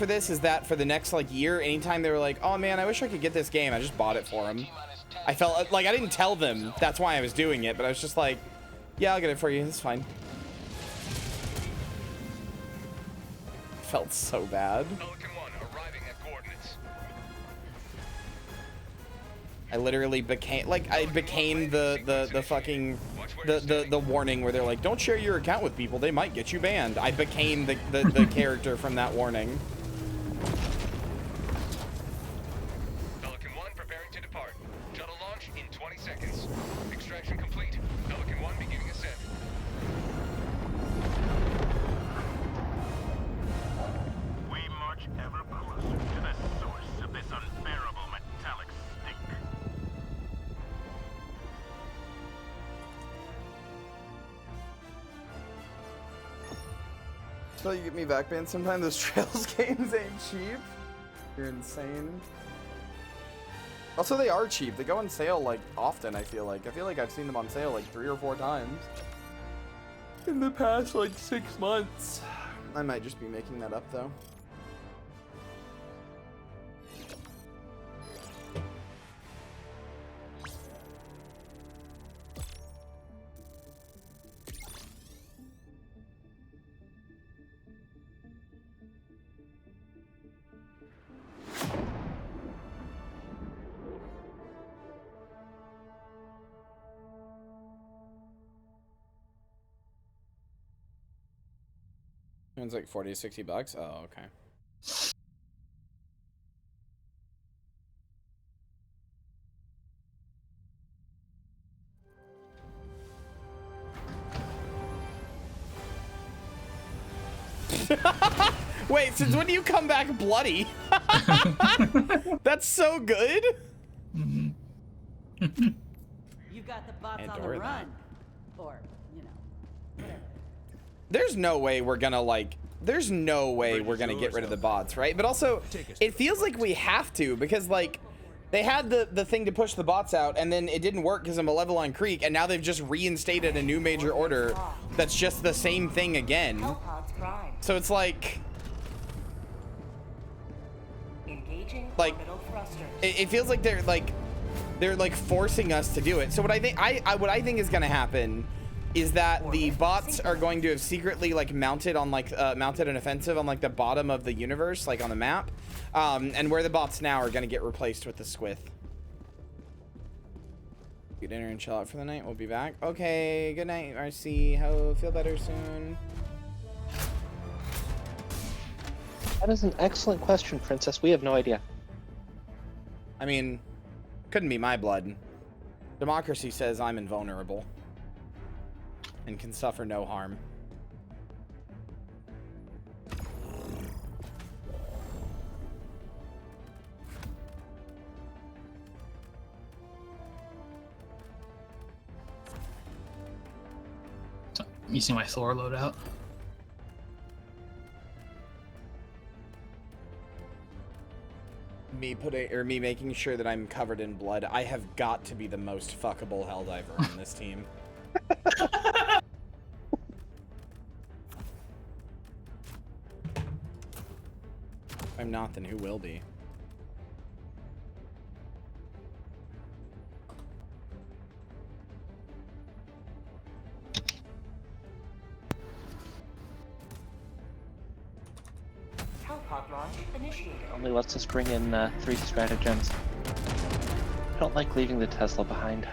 this, is that for the next like year, anytime they were like, oh man, I wish I could get this game, I just bought it for them. I felt like I didn't tell them that's why I was doing it, but I was just like, yeah, I'll get it for you. It's fine. Felt so bad. I literally became like the fucking the warning where they're like, don't share your account with people, they might get you banned. I became the character from that warning. Pelican 1 preparing to depart. Shuttle launch in 20 seconds. Extraction complete. Pelican 1 beginning ascent. We march ever closer to the source of this unbearable metallic stink. So you get me back banned sometime. Those Trails games ain't cheap. You're insane. Also, they are cheap. They go on sale, like, often, I feel like. I feel like I've seen them on sale, like, 3 or 4 times in the past, like, 6 months. I might just be making that up, though. It's like 40 to 60 bucks. Oh, okay. Wait, since when do you come back bloody? That's so good. You've got the bots on the run. Or, you know, whatever. There's no way we're gonna there's no way we're gonna get rid of the bots, right? But also, it feels like we have to, because like they had the thing to push the bots out, and then it didn't work because of Malevolon Creek, and now they've just reinstated a new major order that's just the same thing again. So it's like it feels like they're forcing us to do it. So what I think is gonna happen is that the bots are going to have secretly like mounted an offensive on like the bottom of the universe, like on the map, and where the bots now are going to get replaced with the squith. Get dinner and chill out for the night. We'll be back. Okay, good night, RC. Feel better soon. That is an excellent question, Princess. We have no idea. I mean, couldn't be my blood. Democracy says I'm invulnerable and can suffer no harm. So, you see my Thor loadout? Me making sure that I'm covered in blood. I have got to be the most fuckable Helldiver on this team. If I'm not, then who will be? Hellpod launch initiated. Only lets us bring in 3 stratagems. I don't like leaving the Tesla behind.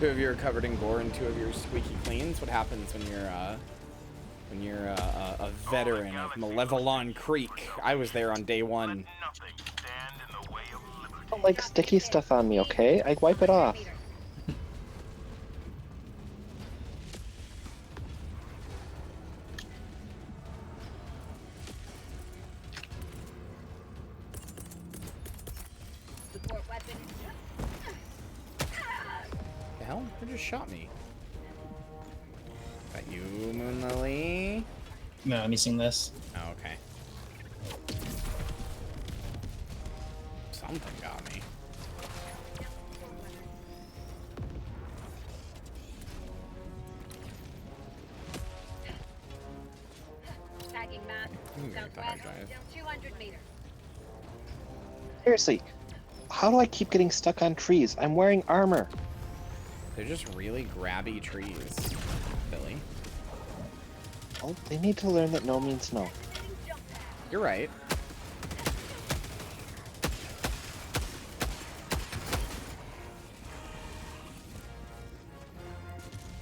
Two of you are covered in gore and 2 of you are squeaky cleans. What happens when you're a veteran of Malevolon Creek? I was there on day 1. I don't like sticky stuff on me, okay? I wipe it off. Support weapon. The hell? Who just shot me? Got you, Moon Lily? No, I'm using this. Oh, okay. Something got me. Tagging map. Southwest, down 200 meters. Seriously, how do I keep getting stuck on trees? I'm wearing armor. They're just really grabby trees, Billy. Oh, they need to learn that no means no. You're right.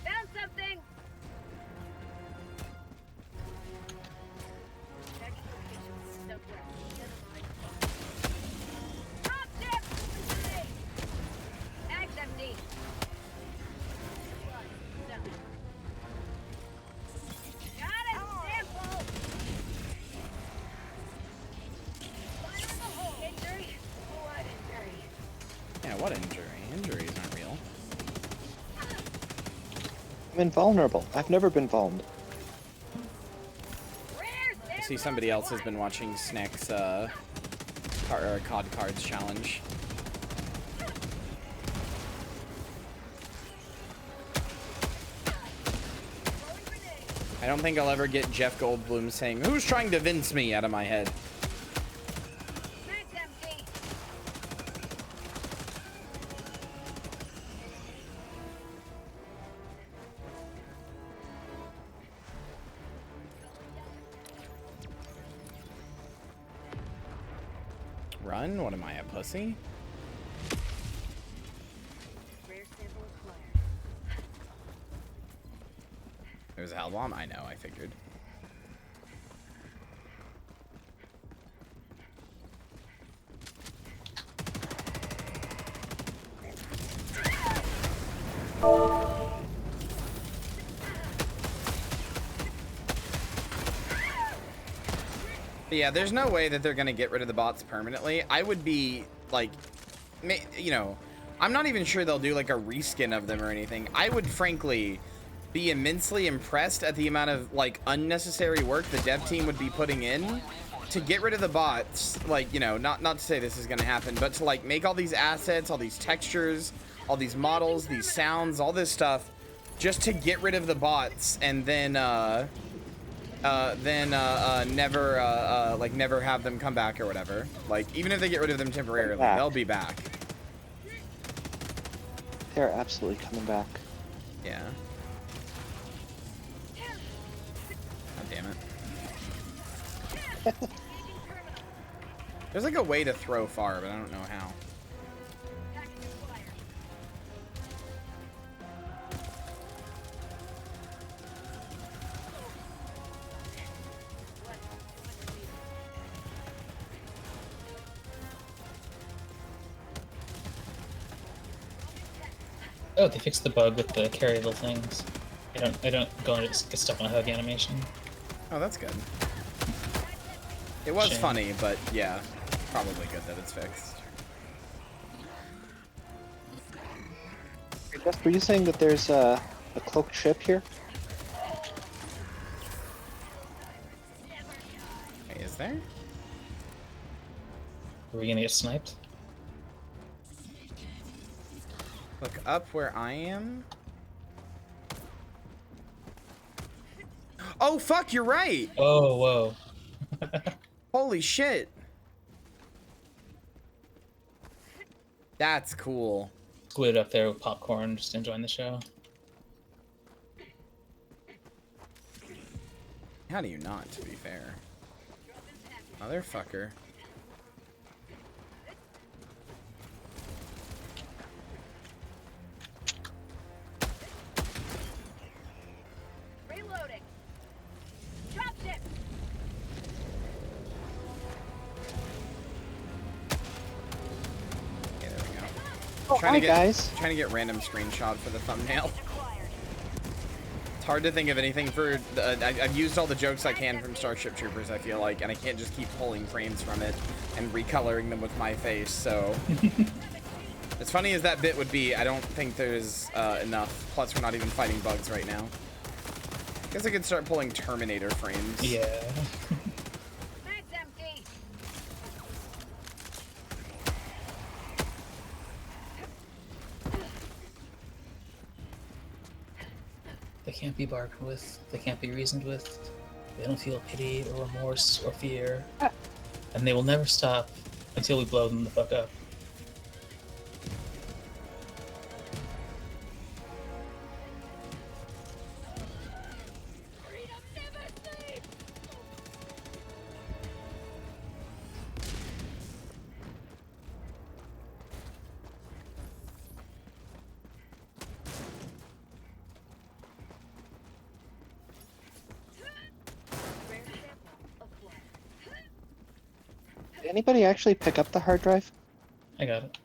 Found something. Tagging location southwest. Top tip. Eggs empty. I'm invulnerable. I've never been vulnerable. I see somebody else has been watching Snack's COD Cards challenge. I don't think I'll ever get Jeff Goldblum saying, "Who's trying to vince me?" out of my head. Run? What am I, a pussy? There's a hell bomb? I know, I figured. But yeah, there's no way that they're gonna get rid of the bots permanently. I would be like, you know, I'm not even sure they'll do like a reskin of them or anything. I would frankly be immensely impressed at the amount of like unnecessary work the dev team would be putting in to get rid of the bots. Like, you know, not to say this is gonna happen, but to like make all these assets, all these textures, all these models, these sounds, all this stuff, just to get rid of the bots, and then never have them come back or whatever. Like, even if they get rid of them temporarily, they'll be back. They're absolutely coming back. Yeah. God damn it. There's like a way to throw far, but I don't know how. Oh, they fixed the bug with the carry little things. I don't go and just get stuck on a hug animation. Oh, that's good. It was Shame. funny, but yeah, probably good that it's fixed. Jeff, were you saying that there's a cloaked ship here? Hey, is there? Are we gonna get sniped? Look up where I am. Oh, fuck, you're right. Oh, whoa. Holy shit. That's cool. Squid up there with popcorn, just enjoying the show. How do you not, to be fair? Motherfucker. Reloading. Dropship. Okay, there we go. Oh, hi, guys. Trying to get random screenshot for the thumbnail. It's hard to think of anything for... I've used all the jokes I can from Starship Troopers, I feel like, and I can't just keep pulling frames from it and recoloring them with my face, so... As funny as that bit would be, I don't think there's enough. Plus, we're not even fighting bugs right now. Guess I could start pulling Terminator frames. Yeah. Mag's empty. They can't be bargained with. They can't be reasoned with. They don't feel pity or remorse or fear. And they will never stop until we blow them the fuck up. Did anybody actually pick up the hard drive? I got it.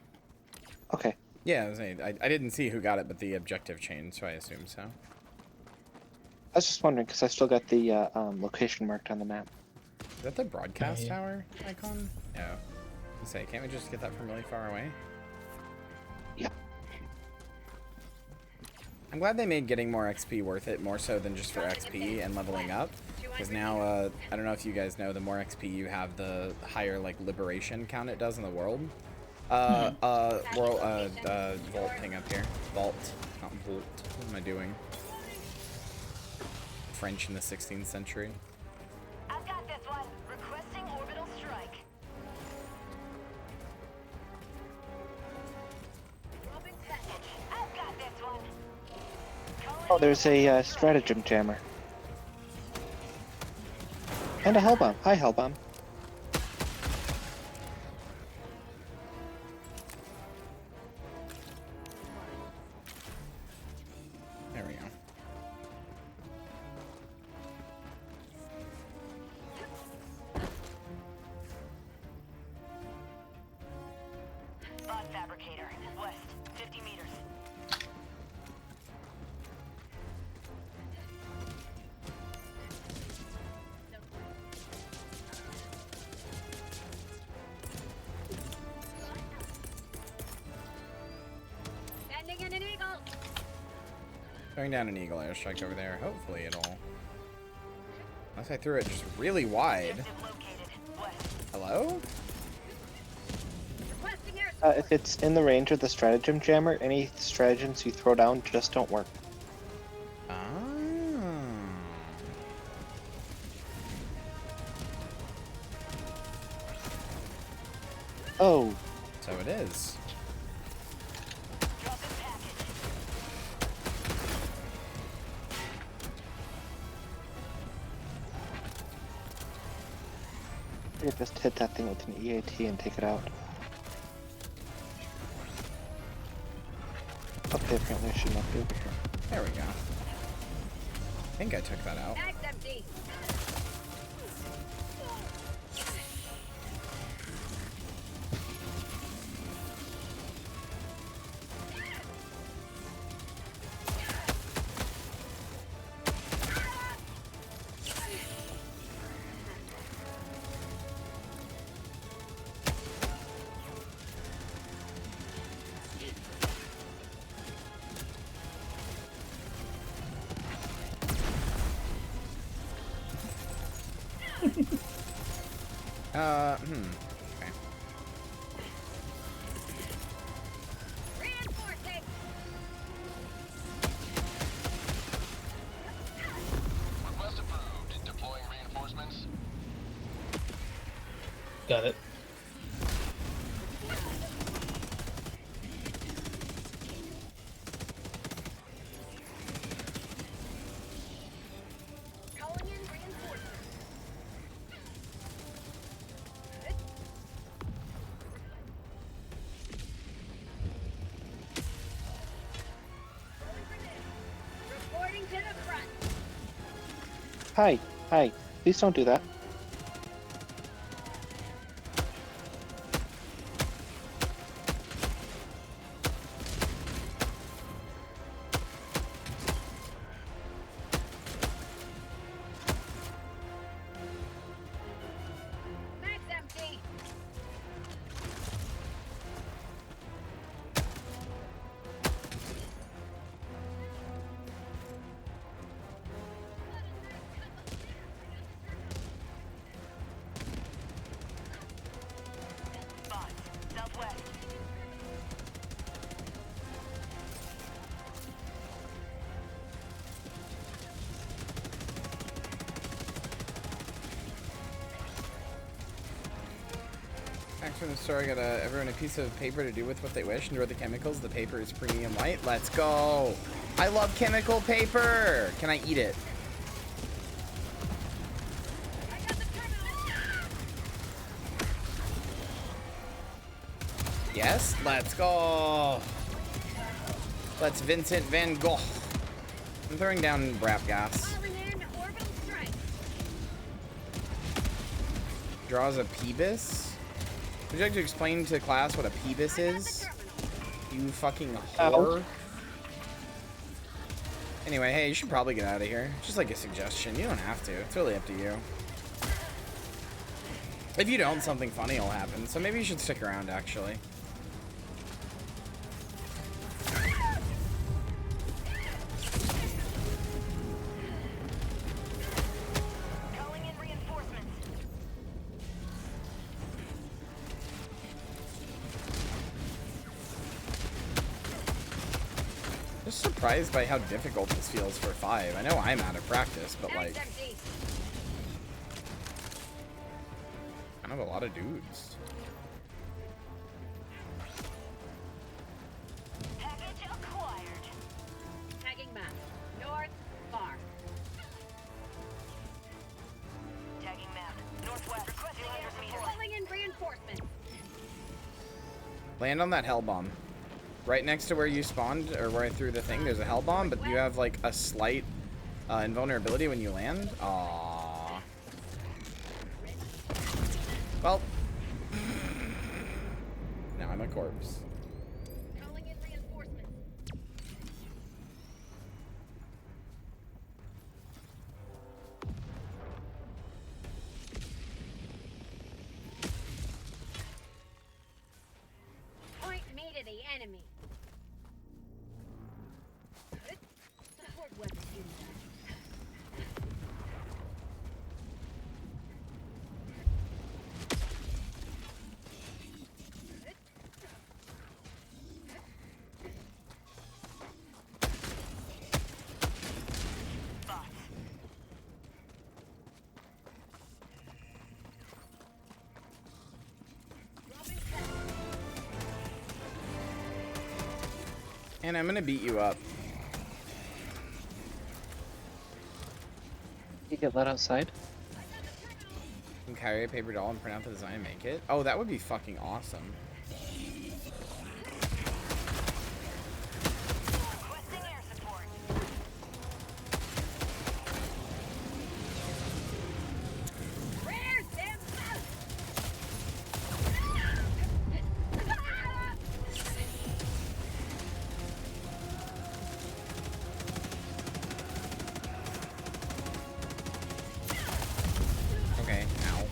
Okay. Yeah, I didn't see who got it, but the objective changed, so I assume so. I was just wondering because I still got the location marked on the map. Is that the broadcast Yeah. tower icon? No. I say, can't we just get that from really far away? Yeah. I'm glad they made getting more XP worth it, more so than just for XP and leveling up. Because now, I don't know if you guys know, the more XP you have, the higher, like, liberation count it does in the world. Vault thing up here. Vault, not Volt. What am I doing? French in the 16th century. I've got this one. Requesting orbital strike. Dropping package. I've got this one. Oh, there's a stratagem jammer. And a hellbomb. Hi, hellbomb. There we go. Bot fabricator. West. 50 meters. Sending in an eagle. Throwing down an eagle airstrike over there. Hopefully it'll... Unless I threw it just really wide. Objective located. West. Hello? Requesting air If it's in the range of the stratagem jammer, any stratagems you throw down just don't work. Ah. Oh, So it is. Dropping package. you just hit that thing with an EAT and take it out. Okay, apparently I should not be over here. There we go. I think I took that out. Bag's empty. Okay. Reinforcing. Request approved. Deploying reinforcements. Got it. Calling in reinforcements. Reporting to the front. Hi, hi. Please don't do that. Mag's empty. Bots. Southwest. Back from the store, I got everyone a piece of paper to do with what they wish. Enjoy the chemicals. The paper is premium white. Let's go. I love chemical paper. Can I eat it? I got the terminal. Yes. Let's go. Let's Vincent Van Gogh. I'm throwing down brap gas. Calling in orbital strike. Draws a Peebus. Would you like to explain to class what a Peebus is? You fucking whore. Anyway, hey, you should probably get out of here. Just like a suggestion. You don't have to. It's really up to you. If you don't, something funny will happen. So maybe you should stick around, actually. surprised by how difficult this feels for 5. I know I'm out of practice, but like, kind of a lot of dudes. Package acquired. Tagging map. North, far. Tagging map. Northwest. Requesting air support. Calling in reinforcements. Land on that hell bomb. Right next to where you spawned, or where I threw the thing, there's a hell bomb, but you have like a slight invulnerability when you land. Aww. Well. Now I'm a corpse. Calling in reinforcements. Point me to the enemy. Support weapon inbound. And I'm gonna beat you up. You get let outside? Can carry a paper doll and print out the design and make it? Oh, that would be fucking awesome. Requesting air support. Where's them out? Okay, ow.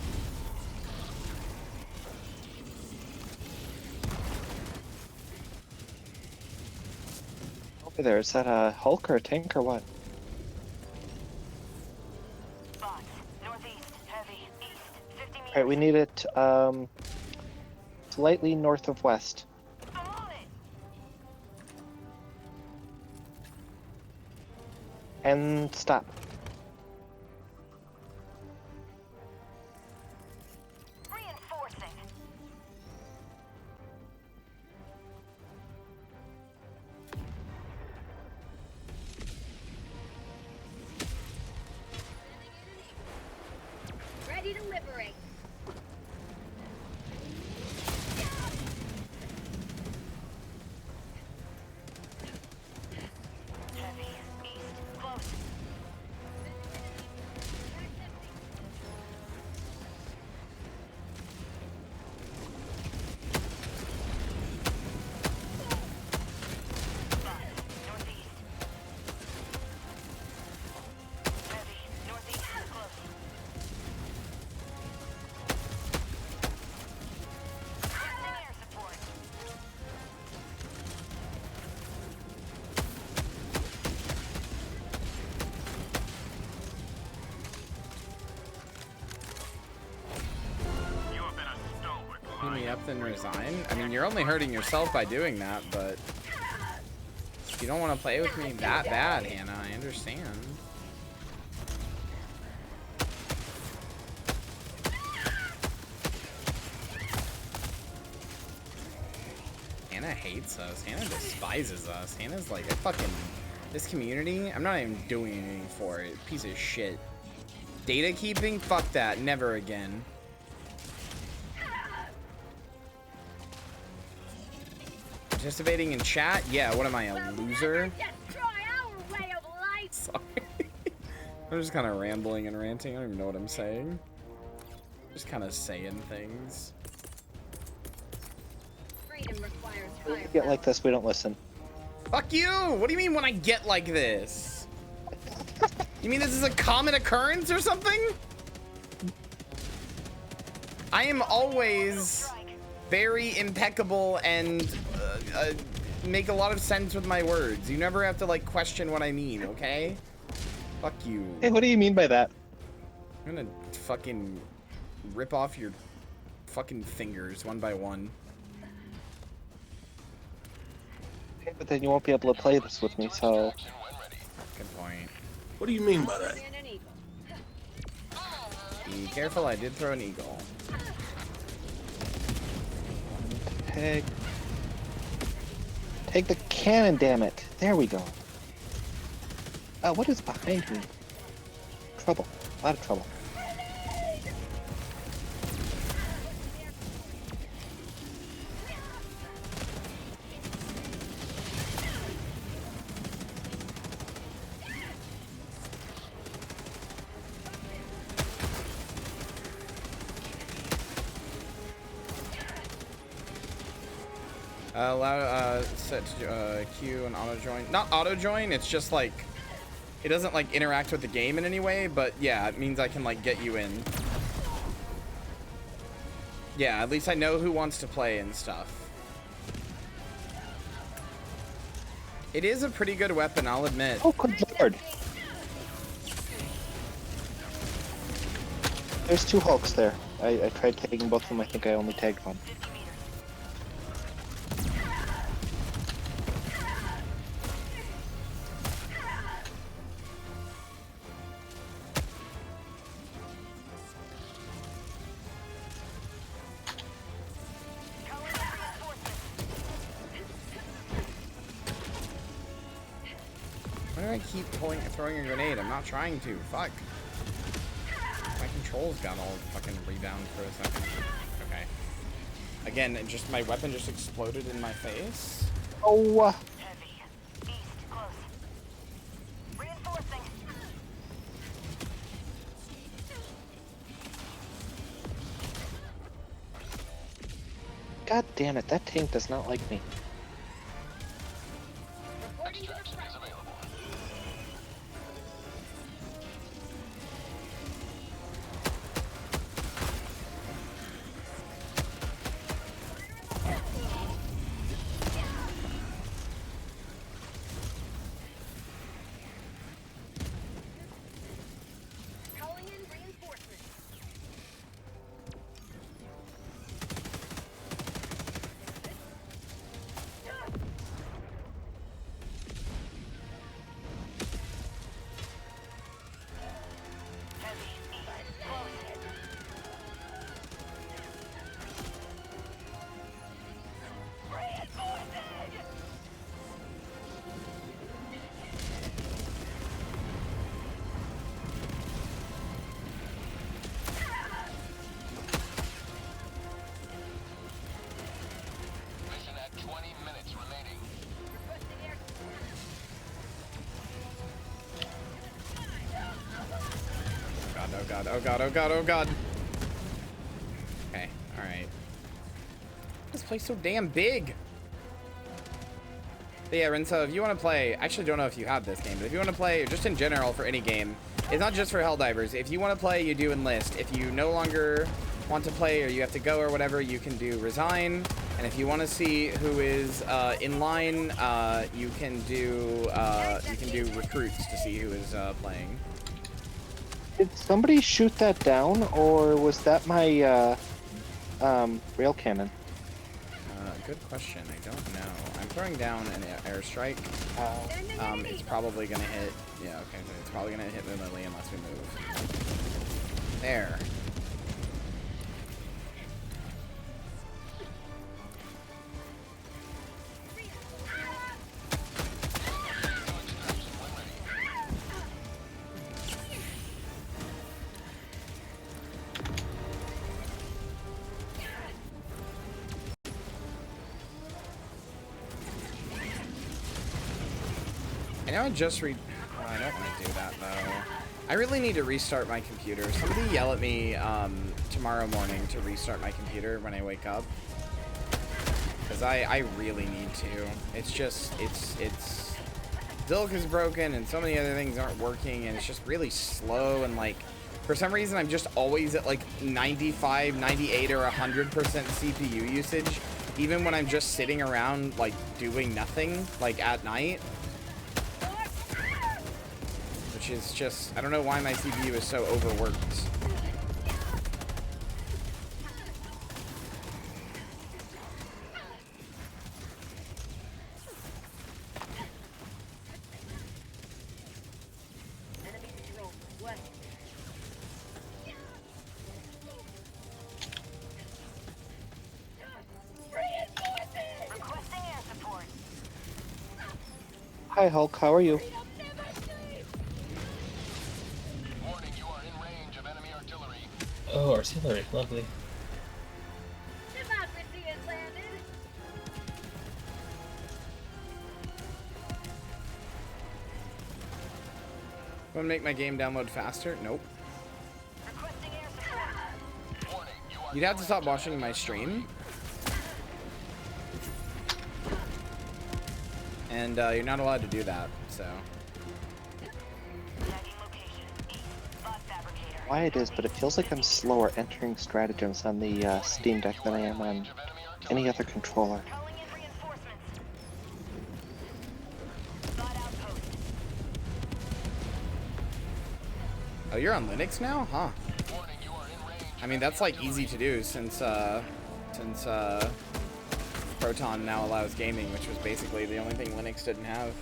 Over there, is that a Hulk or a tank or what? Bots. Northeast. Heavy. East. 50 meters. Alright, we need it slightly north of west. I'm on it. And stop. Reinforcing. Ready to liberate. Heavy. East. Close. Northeast. Heavy. Northeast. Close. Requesting air support. You have been a stalwart. Beat me up, then resign? I mean, you're only hurting yourself by doing that, but... You don't want to play with me that bad, Hannah. I understand. Hannah hates us. Hannah despises us. Hannah's like, I fucking... This community, I'm not even doing anything for it. Piece of shit. Data keeping? Fuck that. Never again. Participating in chat? Yeah, what am I, a loser? Destroy our way of life. Sorry. I'm just kind of rambling and ranting. I don't even know what I'm saying. Just kind of saying things. Freedom requires When we firepower. get like this, we don't listen. Fuck you! What do you mean when I get like this? You mean this is a common occurrence or something? I am always very impeccable and make a lot of sense with my words. You never have to like question what I mean, okay? Fuck you. Hey, what do you mean by that? I'm gonna fucking rip off your fucking fingers one by one. But then you won't be able to play this with me, so... Good point. What do you mean by that? Be careful, I did throw an eagle. Take the cannon, damn it. There we go. What is behind me? Trouble. A lot of trouble. Allow set Q and auto join. Not auto join. It's just like it doesn't like interact with the game in any way. But yeah, it means I can like get you in. Yeah, at least I know who wants to play and stuff. It is a pretty good weapon, I'll admit. Oh, good lord. There's 2 Hulks there. I tried tagging both of them. I think I only tagged one. Why do I keep throwing a grenade? I'm not trying to. Fuck. My controls got all fucking rebound for a second. Okay. Again, my weapon just exploded in my face. Oh. Heavy. East, close. Reinforcing. God damn it, that tank does not like me. Extraction is available. Calling in reinforcements. Heavy. East, close. Reinforcing. Mission at 20 minutes remaining. God, oh god, oh god, oh god, oh god. Okay, alright. This place so damn big. But yeah, Rinso, if you want to play, I actually don't know if you have this game, but if you want to play, or just in general for any game, it's not just for Helldivers. If you want to play, you do enlist. If you no longer want to play or you have to go or whatever, you can do resign. And if you want to see who is in line, you can do recruits to see who is playing. Did somebody shoot that down, or was that my rail cannon? Good question. I don't know. I'm throwing down an airstrike. It's probably gonna hit. Yeah, okay. So it's probably gonna hit Lily unless we move. There. I know I just oh, I don't want to do that though. I really need to restart my computer. Somebody yell at me tomorrow morning to restart my computer when I wake up. Because I really need to. It's just, Zilk is broken and so many other things aren't working and it's just really slow and like, for some reason I'm just always at like 95, 98 or 100% CPU usage. Even when I'm just sitting around like doing nothing, like at night. Which is just, I don't know why my CPU is so overworked. Requesting air support. Hi Hulk, how are you? Warning, you are in range of enemy artillery. Oh, artillery, lovely. Democracy has landed. Want to make my game download faster? Nope. Requesting air support. Warning, you are You'd have to stop watching my stream. And you're not allowed to do that, so. Tagging location. East. Bot fabricator. Why it is, but it feels like I'm slower entering stratagems on the Steam Deck than I am on any other controller. Calling in reinforcements. Bot outpost. Oh, you're on Linux now? Huh. warning, you are in range. I mean, that's like easy to do since Proton now allows gaming, which was basically the only thing Linux didn't have.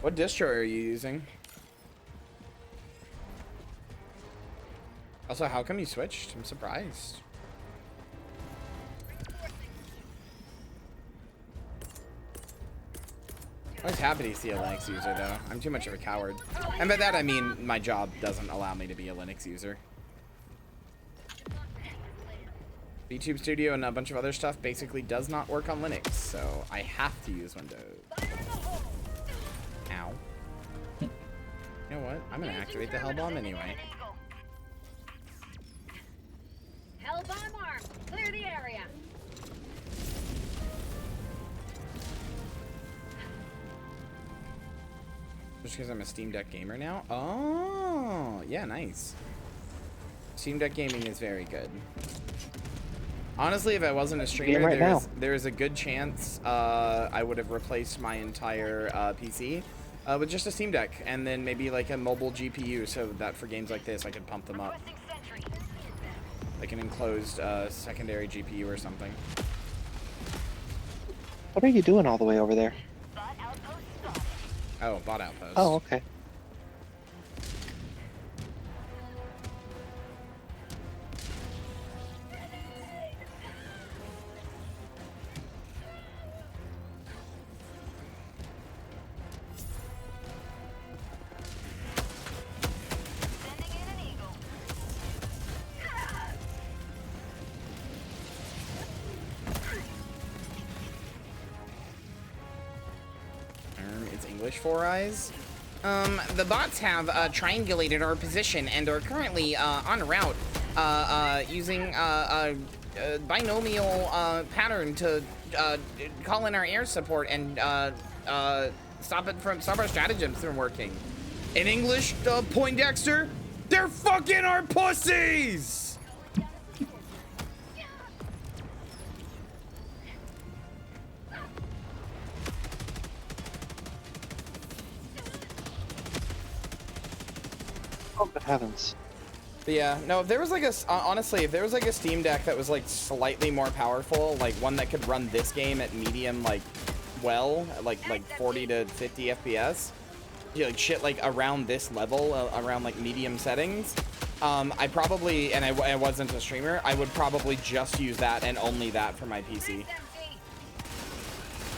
What distro are you using? Also, how come you switched? I'm surprised. I was happy to see a Linux user, though. I'm too much of a coward. And by that, I mean my job doesn't allow me to be a Linux user. VTube Studio and a bunch of other stuff basically does not work on Linux, so I have to use Windows. Ow. You know what? I'm gonna activate the Hell Bomb anyway. Hellbomb armed. Clear the area. Just because I'm a Steam Deck gamer now? Oh, yeah, nice. Steam Deck gaming is very good. Honestly, if I wasn't a streamer, right there's a good chance I would have replaced my entire PC with just a Steam Deck, and then maybe like a mobile GPU, so that for games like this I could pump them up. Requesting sentry. Like an enclosed secondary GPU or something. What are you doing all the way over there? Bot outpost spotted. Oh, bot outpost. Oh, okay. Sending in an eagle. It's English for eyes. The bots have triangulated our position and are currently en route using a binomial pattern to call in our air support and stop our stratagems from working. In English, Poindexter, they're fucking our pussies! Oh, good heavens. But yeah, no, if there was like a, honestly, if there was like a Steam Deck that was like slightly more powerful, like one that could run this game at medium, like, well, like 40 to 50 FPS, you know, like shit like around this level, around like medium settings, I probably, and I wasn't a streamer, I would probably just use that and only that for my PC.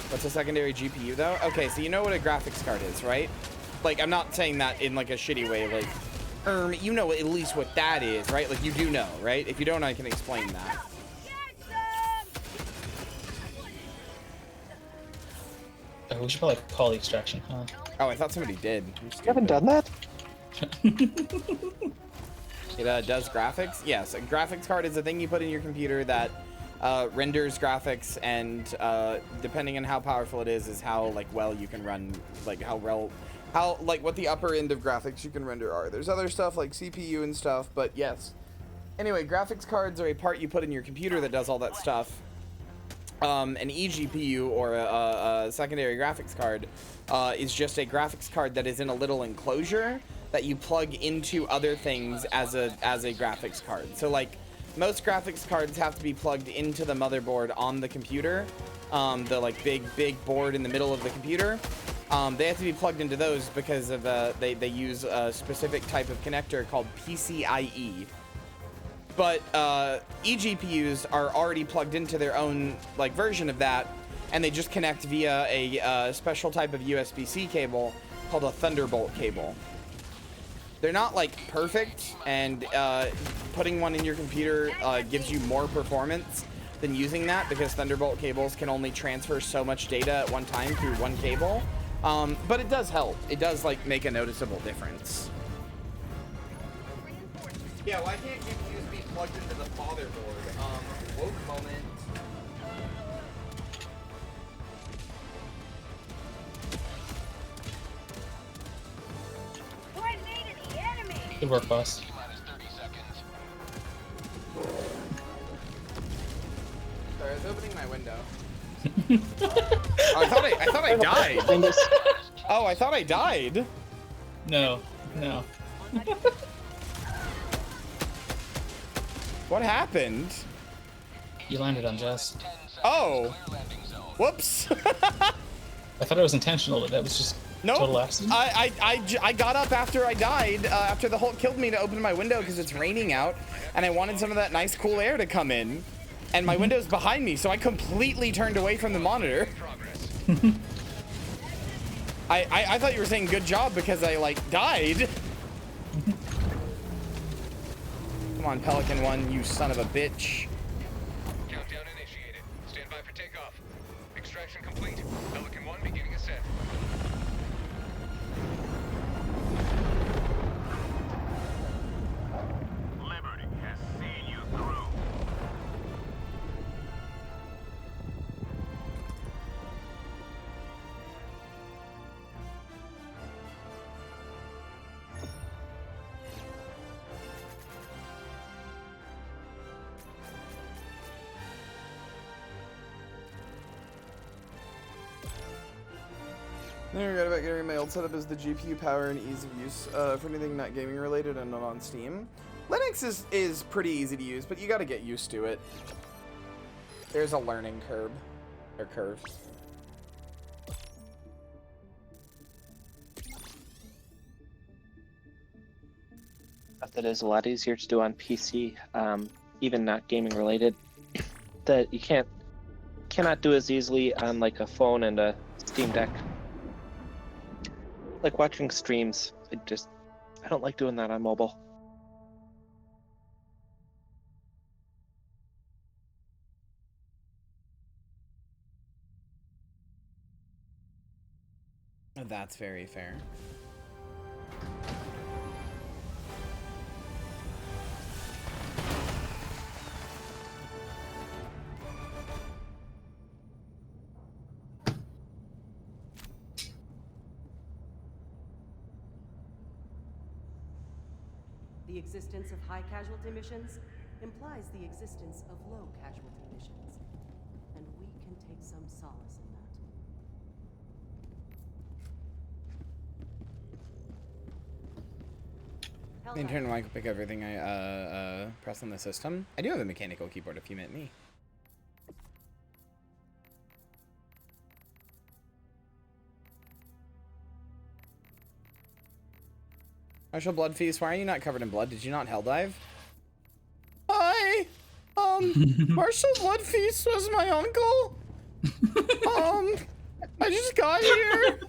What's a secondary GPU though? Okay, so you know what a graphics card is, right? Like, I'm not saying that in like a shitty way, like, you know at least what that is, right? Like, you do know, right? If you don't, I can explain that. Oh, we should probably call the extraction, huh? Oh, I thought somebody did. You haven't done that? It does graphics. Yes, a graphics card is a thing you put in your computer that renders graphics, and depending on how powerful it is how like well you can run, like how like what the upper end of graphics you can render are. There's other stuff like CPU and stuff, but yes. Anyway, graphics cards are a part you put in your computer that does all that stuff. An eGPU or a secondary graphics card is just a graphics card that is in a little enclosure that you plug into other things as a graphics card. So like most graphics cards have to be plugged into the motherboard on the computer, the like big board in the middle of the computer. They have to be plugged into those because of they use a specific type of connector called PCIe. But eGPUs are already plugged into their own like version of that, and they just connect via a special type of USB-C cable called a Thunderbolt cable. They're not like perfect, and putting one in your computer gives you more performance than using that, because Thunderbolt cables can only transfer so much data at one time through one cable. But it does help. It does like make a noticeable difference. Yeah, why can't GPUs be plugged into the fatherboard? Woke moment. Good work, boss. Sorry, I was opening my window. Oh, I thought I died. Oh, I thought I died. No. What happened? You landed on Jess. Oh. Whoops. I thought it was intentional, but that was just total accident. I got up after I died, after the Hulk killed me, to open my window because it's raining out, and I wanted some of that nice cool air to come in. And my window's behind me, so I completely turned away from the monitor. I thought you were saying good job because I, like, died. Come on, Pelican 1, you son of a bitch. Countdown initiated. Stand by for takeoff. Extraction complete. Pelican 1 beginning ascent. Liberty has seen you through. I forgot about getting my old setup as the GPU power and ease of use for anything not gaming related and not on Steam. Linux is pretty easy to use, but you gotta get used to it. There's a learning curve. Or curve. That is a lot easier to do on PC, even not gaming related. That you cannot do as easily on like a phone and a Steam Deck. Like watching streams, I don't like doing that on mobile. That's very fair. The existence of high casualty missions implies the existence of low casualty missions, and we can take some solace in that. The internal mic will pick everything I press on the system. I do have a mechanical keyboard if you meant me. Martial Blood Feast, why are you not covered in blood? Did you not helldive? Hi! Martial Blood Feast was my uncle. I just got here.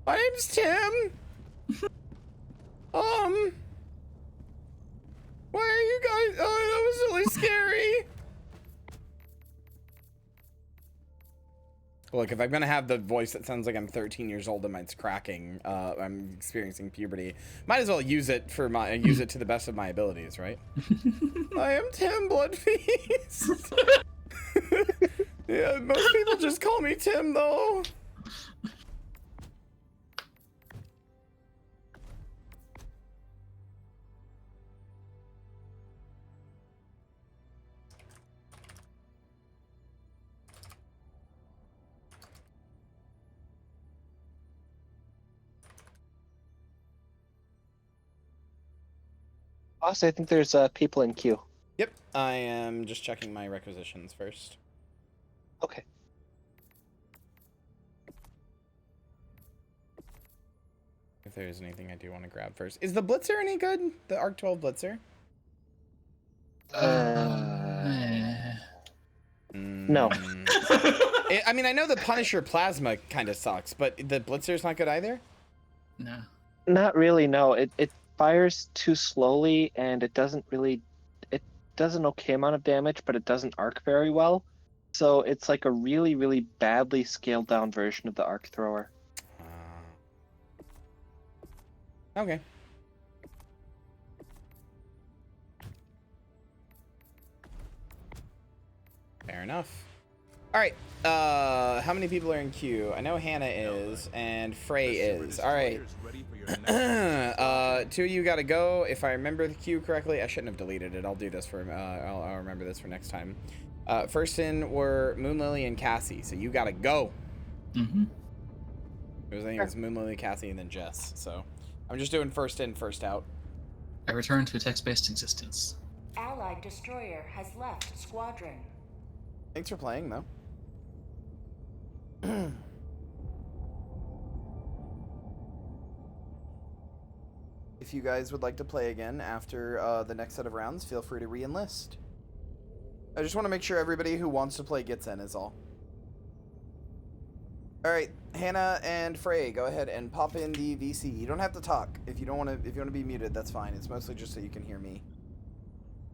My name's Tim. Why are you guys? Oh, that was really scary. Look, if I'm gonna have the voice that sounds like I'm 13 years old and mine's cracking, I'm experiencing puberty. Might as well use it to the best of my abilities, right? I am Tim Bloodfeast. Yeah, most people just call me Tim, though. Boss, I think there's people in queue. Yep, I am just checking my requisitions first. Okay. If there's anything I do want to grab first. Is the Blitzer any good? The Arc 12 Blitzer? No. I mean, I know the Punisher Plasma kind of sucks, but the Blitzer's not good either? No. Not really, no. It fires too slowly, and it does an okay amount of damage, but it doesn't arc very well. So it's like a really, really badly scaled down version of the arc thrower. Okay. Fair enough. All right. How many people are in queue? I know Hannah is, and Frey is. All right. Two of you gotta go. If I remember the queue correctly, I shouldn't have deleted it. I'll do this for. I'll remember this for next time. First in were Moonlily and Cassie, so you gotta go. Mm-hmm. I think it was Moonlily, Cassie, and then Jess. So I'm just doing first in, first out. I return to a text-based existence. Allied destroyer has left squadron. Thanks for playing, though. If you guys would like to play again after the next set of rounds, feel free to re-enlist. I just want to make sure everybody who wants to play gets in is all. All right, Hannah and Frey, go ahead and pop in the VC. You don't have to talk. If you want to be muted, that's fine. It's mostly just so you can hear me.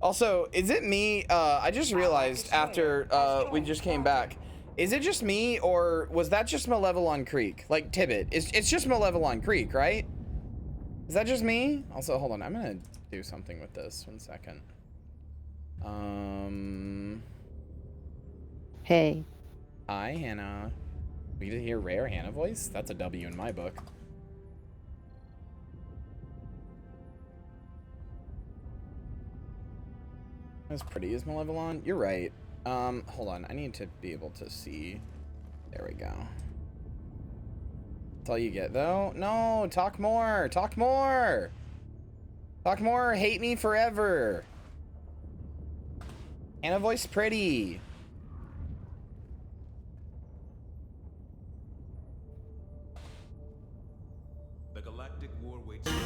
Also, is it me? I just realized after we just came back. Is it just me, or was that just Malevelon Creek? Like Tibbet. It's just Malevelon Creek, right? Is that just me? Also, hold on. I'm gonna do something with this. 1 second. Hey. Hi, Hannah. We get to hear rare Hannah voice? That's a W in my book. As pretty as Malevelon? You're right. Hold on. I need to be able to see. There we go. That's all you get, though? No, talk more. Talk more. Talk more. Hate me forever. Hannah voice pretty. The galactic war waits. Are you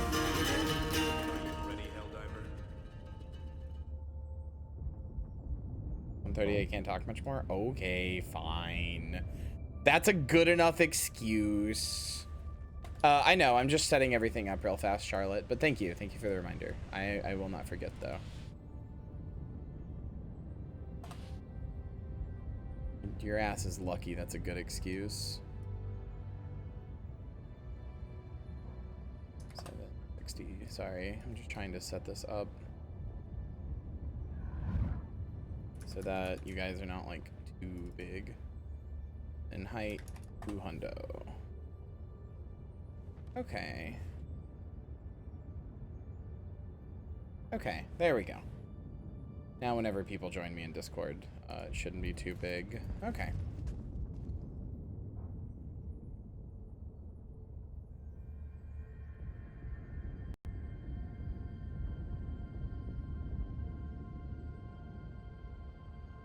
ready, Helldiver? 138 can't talk much more? Okay, fine. That's a good enough excuse. I know, I'm just setting everything up real fast, Charlotte, but thank you. Thank you for the reminder. I will not forget, though. Your ass is lucky. That's a good excuse. 760. Sorry, I'm just trying to set this up so that you guys are not like too big. In height, 200. Okay. Okay, there we go. Now whenever people join me in Discord, it shouldn't be too big. Okay.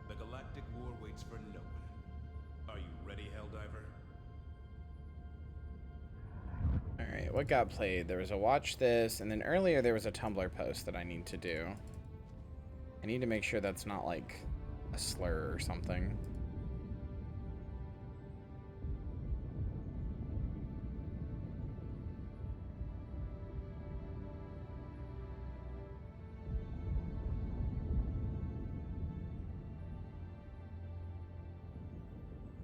The galactic war waits for no one. Are you ready, Helldiver? Alright, what got played? There was a watch this, and then earlier there was a Tumblr post that I need to do. I need to make sure that's not like a slur or something.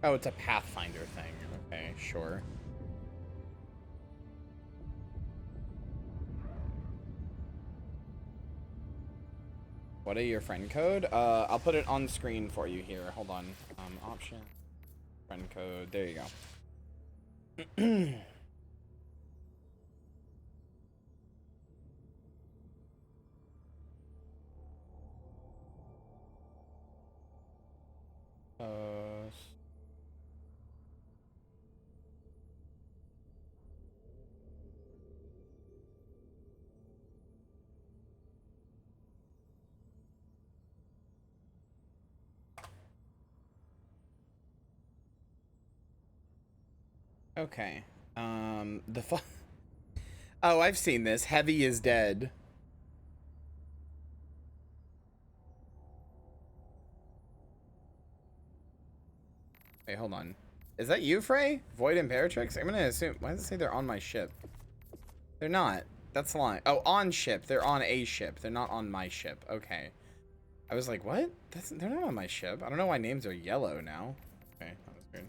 Oh, it's a Pathfinder thing. Okay, sure. What are your friend code? I'll put it on screen for you here. Hold on. Option. Friend code. There you go. Okay. Oh, I've seen this. Heavy is dead. Wait, hold on. Is that you, Frey? Void Imperatrix? I'm gonna assume. Why does it say they're on my ship? They're not. That's the line. Oh, on ship. They're on a ship. They're not on my ship. Okay. I was like, what? They're not on my ship. I don't know why names are yellow now. Okay, that was weird.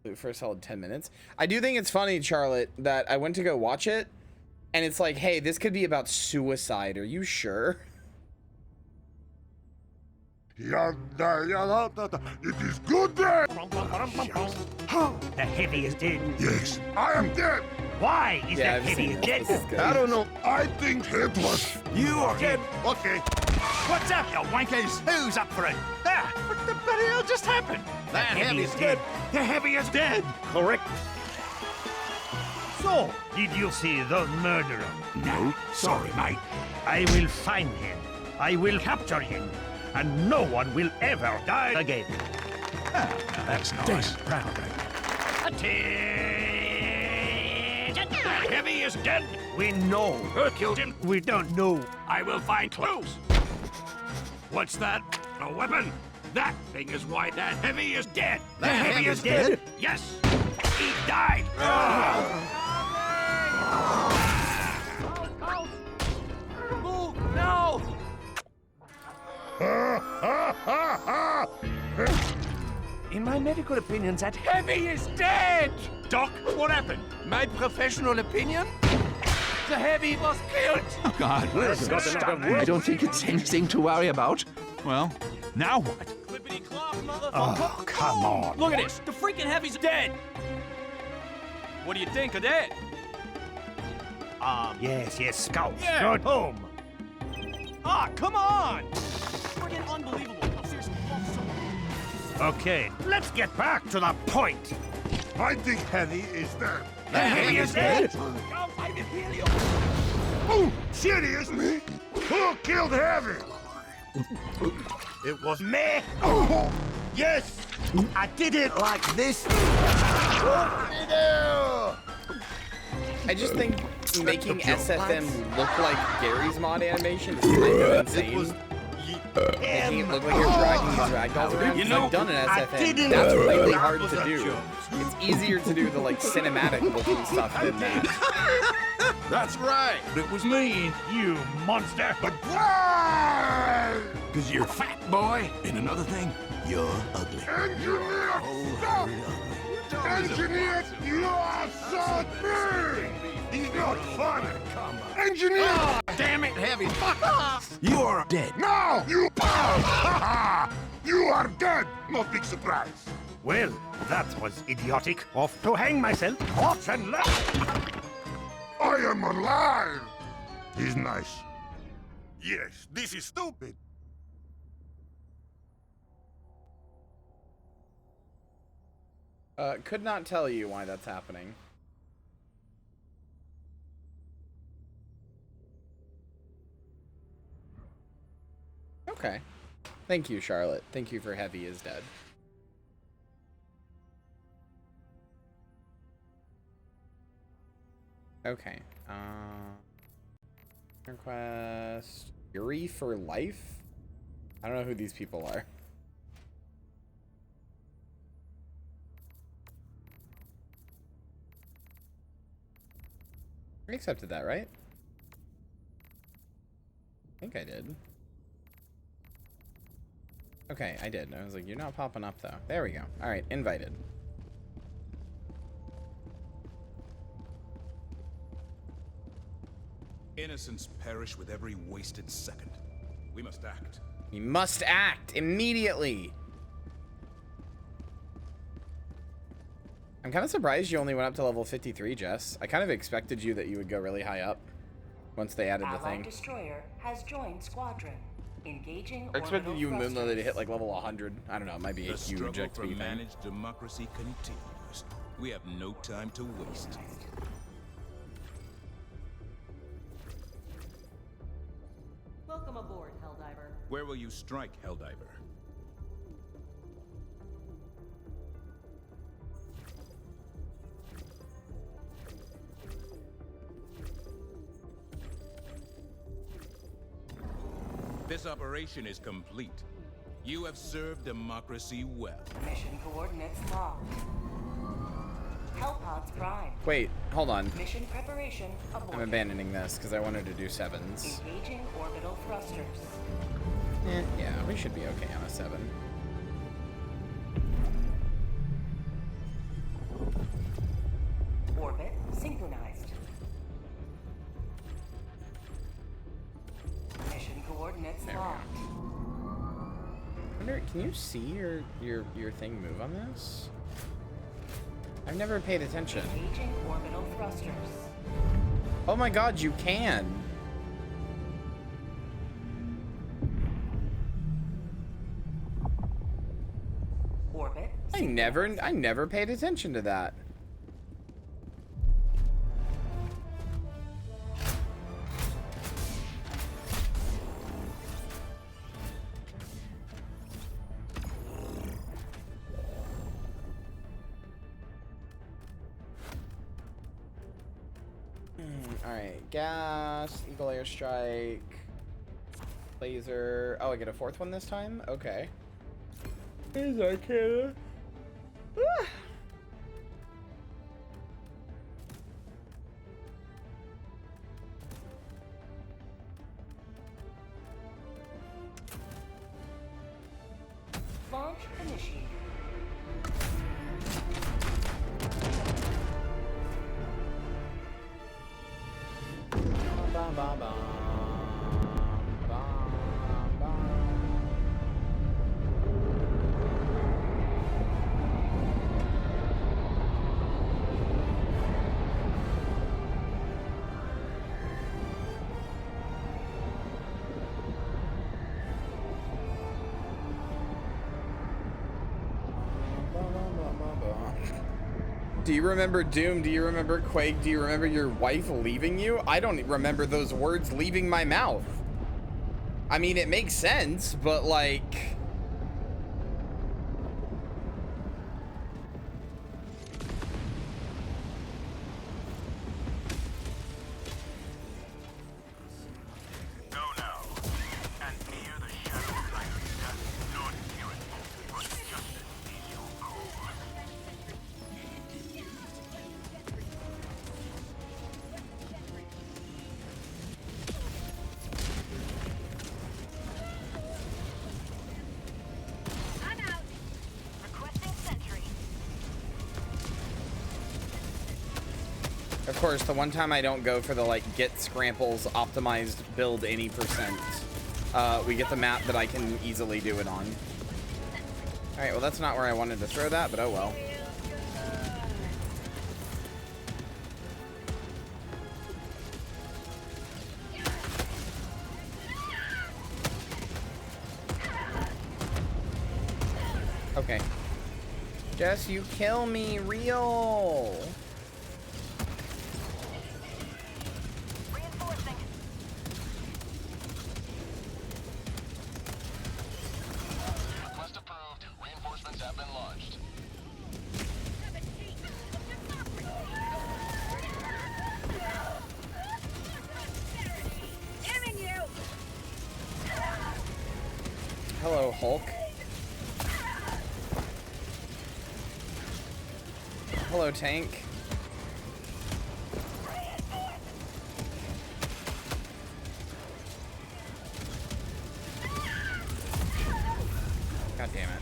Loot for a solid 10 minutes. I do think it's funny, Charlotte, that I went to go watch it, and it's like, hey, this could be about suicide. Are you sure? It is good day! The Heavy is dead. Yes, I am dead! Why is Yeah, the I've Heavy seen dead? this. I don't know. I think it was... You are dead. Okay. What's up, you wankers? Who's up for it? Ah, what the bloody hell just happened? The Heavy is dead. The Heavy is dead. Correct. So, did you see the murderer? No, sorry, mate. I will find him. I will capture him. And no one will ever die again. Ah, now that's nice. Proud of it. Attention! The Heavy is dead. We know who killed him. We don't know. I will find clues. What's that? A weapon? That thing is why that Heavy is dead. The Heavy is dead? Yes. He died. Move! No! In my medical opinion, that Heavy is dead! Doc, what happened? My professional opinion? The Heavy was killed! Oh, God. I don't think it's anything to worry about. Well, now what? Oh, come on. Look at this. The freaking Heavy's dead. What do you think of that? Yes, Scout. Yeah. Go home. Ah, come on! Freaking unbelievable. I'm seriously. Okay, let's get back to the point. I think Heavy is dead. The Heavy is dead? Come find it, Helio. Oh, seriously? Who killed Heavy? It was Me? Oh, yes! I did it like this. I just think making SFM look like Gary's mod animation is kind of insane. Making it look like you're dragging these ragdolls around. You know, I've done an I SFM. didn't That's know really that hard was to a do. joke. It's easier to do the like cinematic looking stuff than that. That's right. It was me. You monster. But why? Because you're fat, boy. And another thing, you're ugly. Engineer, stop! Engineer, you are so big! He's not funny. Engineer! Oh, damn it, Heavy. Fuck off. You are dead. No! You You are dead! No big surprise. Well, that was idiotic. Off to hang myself. Off and left. I am alive! He's nice. Yes, this is stupid. Could not tell you why that's happening. Okay. Thank you, Charlotte. Thank you for Heavy is dead. Okay. Request Fury for life? I don't know who these people are. I accepted that, right? I think I did. Okay, I did. I was like, you're not popping up, though. There we go. All right, invited. Innocents perish with every wasted second. We must act. We must act immediately. I'm kind of surprised you only went up to level 53, Jess. I kind of expected you that you would go really high up once they added the thing. Destroyer has joined squadron. Engaging. I expected you and Moonla to hit like level 100. I don't know. It might be a huge struggle for XP thing. managed democracy continues. We have no time to waste. Welcome aboard, Helldiver. Where will you strike, Helldiver? This operation is complete. You have served democracy well. Mission coordinates locked. Hellpods prime. Wait, hold on. Mission preparation aborted. I'm abandoning this because I wanted to do 7s. Engaging orbital thrusters. Yeah, we should be okay on a 7. Orbit synchronized. Mission coordinates locked. Wonder, can you see your thing move on this? I've never paid attention. Engaging orbital thrusters. Oh my god, you can. Orbit. I never paid attention to that. Alright, gas, Eagle Airstrike, laser. Oh, I get a 4th one this time? Okay. Here's Arcana. Ah. Launch initiated. Bum, bum, bum. Do you remember Doom? Do you remember Quake? Do you remember your wife leaving you? I don't remember those words leaving my mouth. I mean, it makes sense, but like... Of course, the one time I don't go for the, like, get scramples optimized build any percent, we get the map that I can easily do it on. Alright, well, that's not where I wanted to throw that, but oh well. Okay. Just you kill me, real! Hello, Hulk. Hello, tank. God damn it.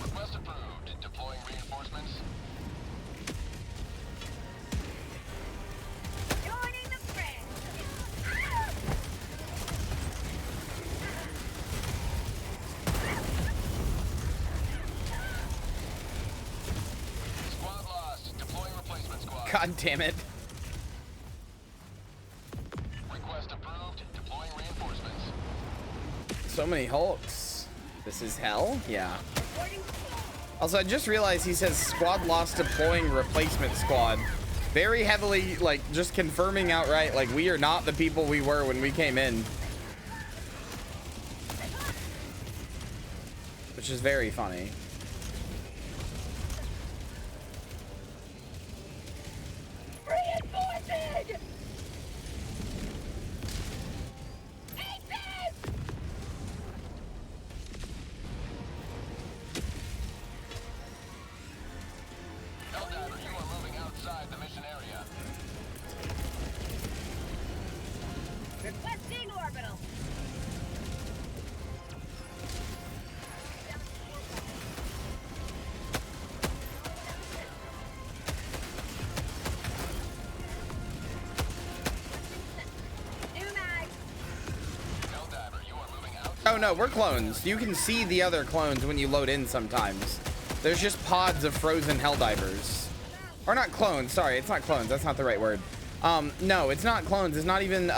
Request approved. Deploying reinforcements. Joining the friends. Squad lost. Deploying replacement squad. God damn it. Request approved. Deploying reinforcements. So many Hulks. This is hell? Yeah. Also, I just realized he says squad lost deploying replacement squad. Very heavily, like, just confirming outright, like, we are not the people we were when we came in. which is very funny. Reinforcing! Helldiver, you are moving outside the mission area. Requesting orbital. Oh no, we're clones. You can see the other clones when you load in sometimes. There's just pods of frozen Helldivers. Or not clones, sorry, it's not clones, that's not the right word. No, it's not clones, it's not even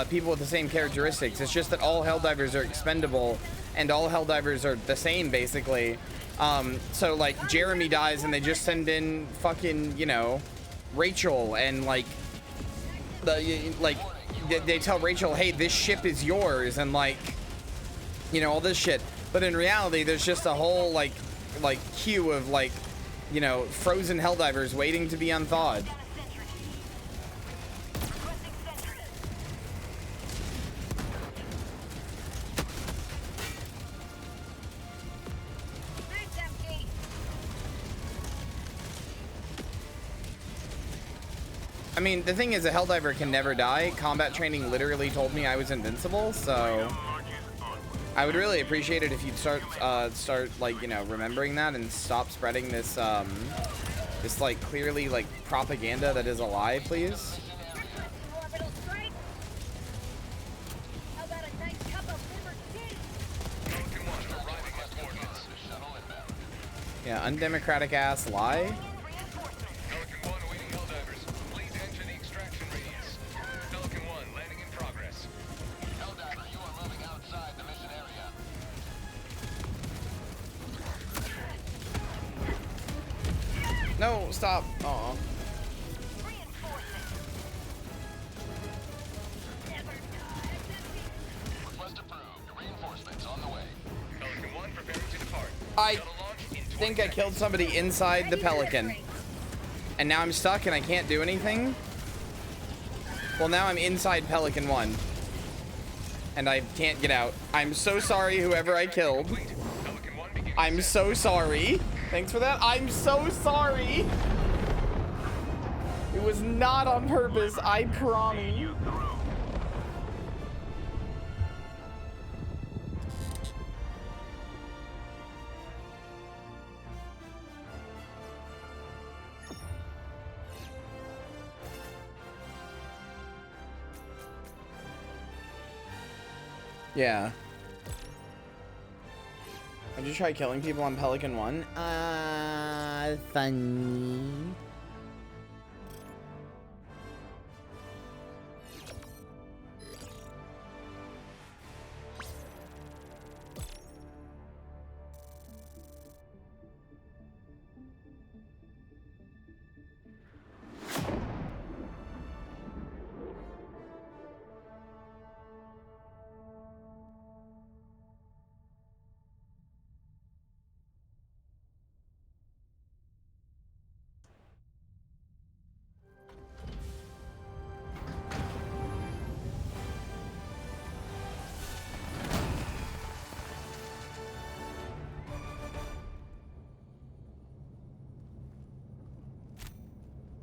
people with the same characteristics. It's just that all Helldivers are expendable and all Helldivers are the same, basically. So like Jeremy dies and they just send in fucking, you know, Rachel, and like they tell Rachel, hey, this ship is yours, and like, you know, all this shit. But in reality, there's just a whole like queue of like, you know, frozen Helldivers waiting to be unthawed. I mean, the thing is, a Helldiver can never die. Combat training literally told me I was invincible, so I would really appreciate it if you'd start like, you know, remembering that and stop spreading this this like clearly like propaganda that is a lie, please. Yeah, undemocratic ass lie. No, stop. Aw. I think I killed somebody inside the Pelican. And now I'm stuck and I can't do anything. Well, now I'm inside Pelican 1. And I can't get out. I'm so sorry, whoever I killed. I'm so sorry. Thanks for that. I'm so sorry. It was not on purpose, I promise. Yeah. I just tried killing people on Pelican 1. Funny.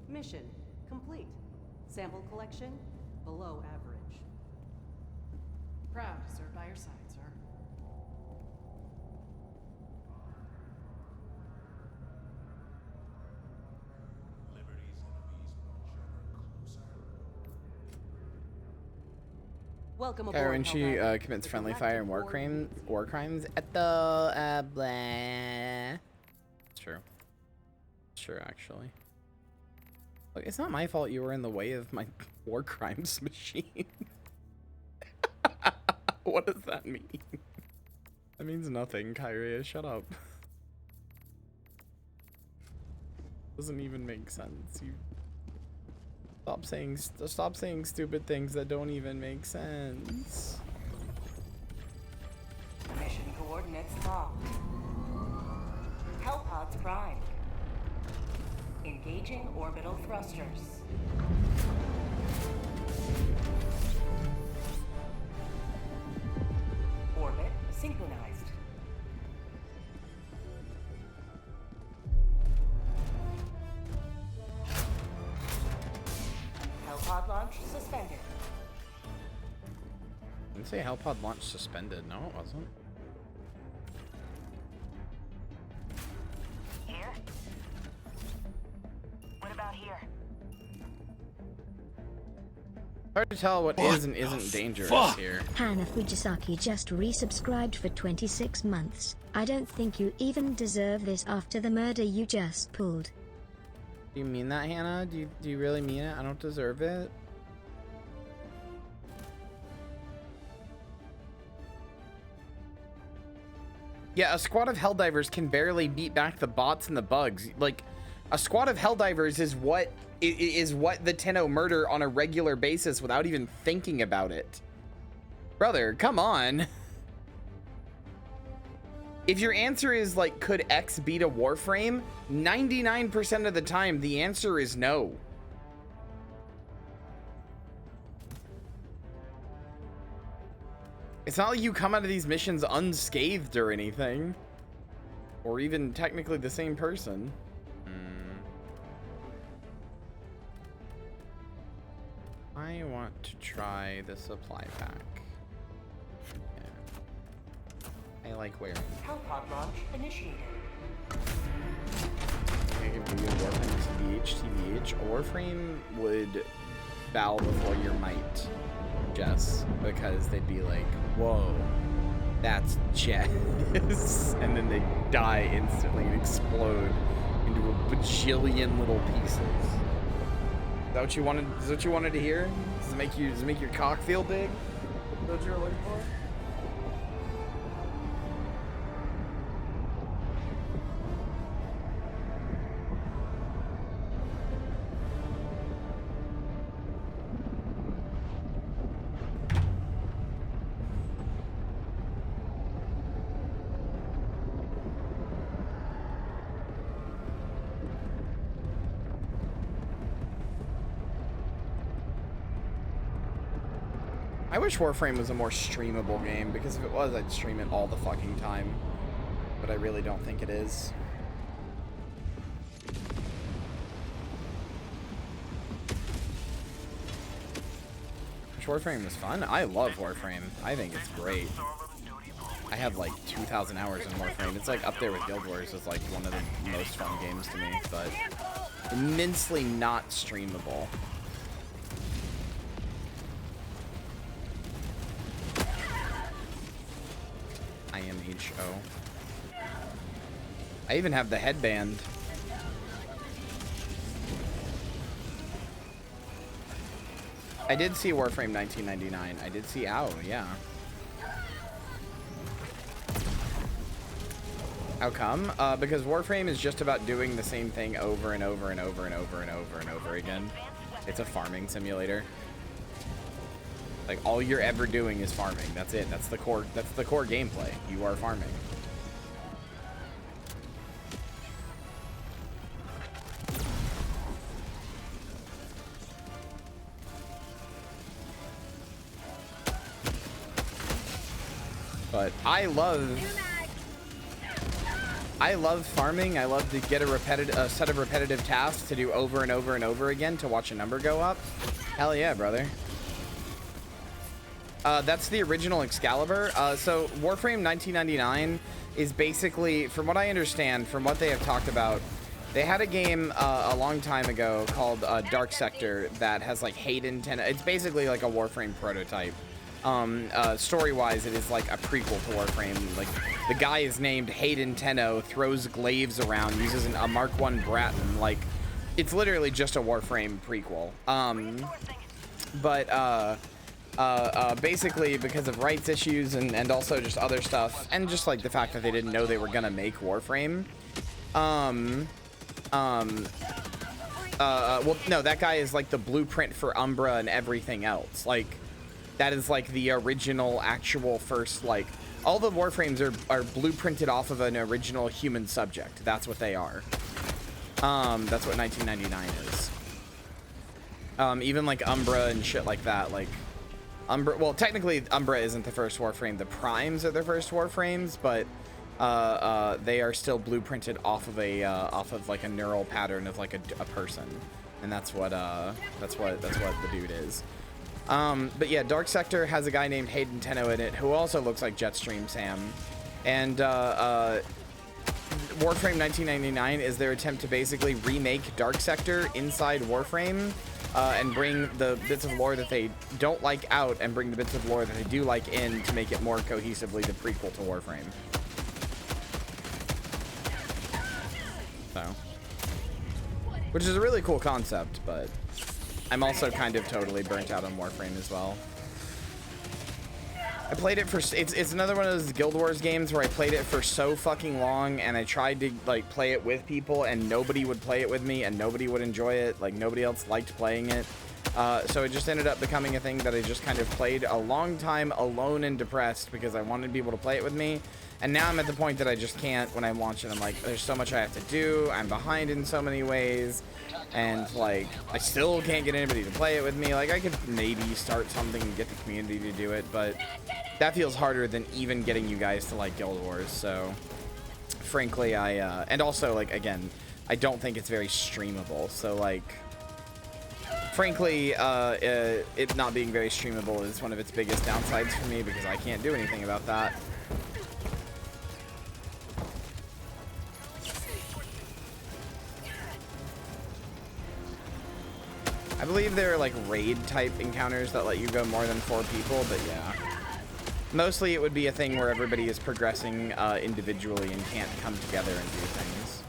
Mission complete. Sample collection below average. Proud to serve by your side, sir. Welcome aboard. When she commits friendly fire and war crimes at the blah. It's true. It's true, actually. Look, it's not my fault you were in the way of my war crimes machine. What does that mean? That means nothing, Kyria. Shut up. Doesn't even make sense. You stop saying stupid things that don't even make sense. Mission coordinates locked. Hellpods primed. Engaging orbital thrusters. Orbit synchronized. Hellpod launch suspended. Didn't say Hellpod launch suspended. No, it wasn't. Here? What about here? Hard to tell what is and isn't dangerous here. Hana Fujisaki just resubscribed for 26 months. I don't think you even deserve this after the murder you just pulled. Do you mean that, Hannah? Do you really mean it? I don't deserve it. Yeah, a squad of Helldivers can barely beat back the bots and the bugs. Like, a squad of Helldivers is what the Tenno murder on a regular basis without even thinking about it. Brother, come on. If your answer is like, could X beat a Warframe? 99% of the time, the answer is no. It's not like you come out of these missions unscathed or anything. Or even technically the same person. I want to try the supply pack. Yeah. I like wearing. Hellpod launch initiated. I can be a Warframe TBH. Warframe would bow before your might, Jess, because they'd be like, whoa, that's Jess. And then they'd die instantly and explode into a bajillion little pieces. Is that what you wanted? Is that what you wanted to hear? Does it make your cock feel big? Is that what you're looking for? I wish Warframe was a more streamable game, because if it was, I'd stream it all the fucking time. But I really don't think it is. Wish Warframe was fun. I love Warframe. I think it's great. I have like 2,000 hours in Warframe. It's like up there with Guild Wars as like one of the most fun games to me, but immensely not streamable. IMHO. I even have the headband. I did see Warframe 1999. I did see OW, yeah. How come? Because Warframe is just about doing the same thing over and over and over and over and over and over again. It's a farming simulator. Like, all you're ever doing is farming. That's it. That's the core gameplay. You are farming. But I love farming. I love to get a set of repetitive tasks to do over and over and over again to watch a number go up. Hell yeah, brother. That's the original Excalibur. So Warframe 1999 is basically, from what I understand, from what they have talked about, they had a game a long time ago called Dark Sector that has like Hayden Tenno. It's basically like a Warframe prototype. Story-wise, it is like a prequel to Warframe. Like, the guy is named Hayden Tenno, throws glaives around, uses a Mark I Bratton. Like, it's literally just a Warframe prequel. Basically, because of rights issues and also just other stuff, and just like the fact that they didn't know they were gonna make Warframe. Well, no, that guy is like the blueprint for Umbra and everything else. Like, that is like the original actual first like all the warframes are blueprinted off of an original human subject. That's what they are. That's what 1999 is. Even like Umbra and shit like that, like Umbra, well, technically Umbra isn't the first warframe. The Primes are the first warframes, but they are still blueprinted off of like a neural pattern of like a person, and that's what the dude is. But yeah, Dark Sector has a guy named Hayden Tenno in it who also looks like Jetstream Sam, and Warframe 1999 is their attempt to basically remake Dark Sector inside Warframe, and bring the bits of lore that they don't like out and bring the bits of lore that they do like in to make it more cohesively the prequel to Warframe. So, which is a really cool concept, but I'm also kind of totally burnt out on Warframe as well. I played it for, it's another one of those Guild Wars games where I played it for so fucking long, and I tried to like play it with people and nobody would play it with me and nobody would enjoy it. Like nobody else liked playing it. So it just ended up becoming a thing that I just kind of played a long time alone and depressed because I wanted people to play it with me. And now I'm at the point that I just can't when I launch it. I'm like, there's so much I have to do. I'm behind in so many ways. And like, I still can't get anybody to play it with me. Like I could maybe start something and get the community to do it, but that feels harder than even getting you guys to like Guild Wars. So frankly, and also like, again, I don't think it's very streamable. So like, frankly, it not being very streamable is one of its biggest downsides for me because I can't do anything about that. I believe there are like raid type encounters that let you go more than 4 people, but yeah. Mostly it would be a thing where everybody is progressing individually and can't come together and do things.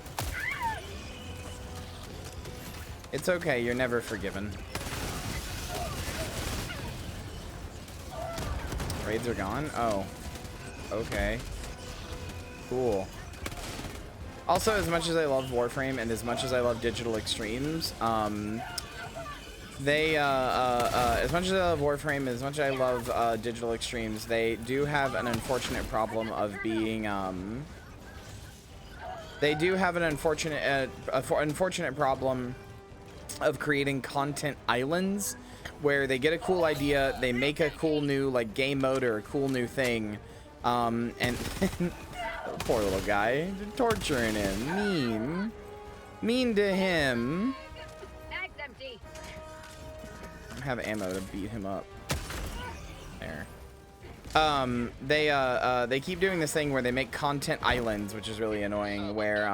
It's okay, you're never forgiven. Raids are gone? Oh. Okay. Cool. Also, as much as I love Warframe and as much as I love Digital Extremes, they, as much as I love Warframe, as much as I love Digital Extremes, they do have an unfortunate problem of being, they do have an unfortunate problem of creating content islands where they get a cool idea, they make a cool new like game mode or a cool new thing, and poor little guy, torturing him, mean to him. I have ammo to beat him up. There. They keep doing this thing where they make content islands, which is really annoying, where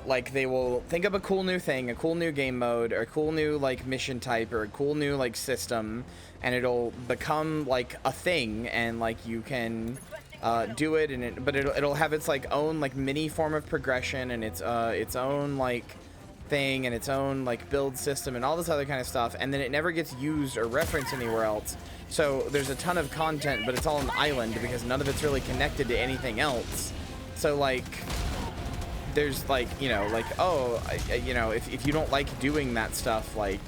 like they will think up a cool new thing, a cool new game mode, or a cool new like mission type, or a cool new like system, and it'll become like a thing, and like you can do it, and but it'll have its like own like mini form of progression and its own like thing and its own like build system and all this other kind of stuff, and then it never gets used or referenced anywhere else. So there's a ton of content, but it's all an island because none of it's really connected to anything else. So like there's like, you know, like, oh, you know, if you don't like doing that stuff, like,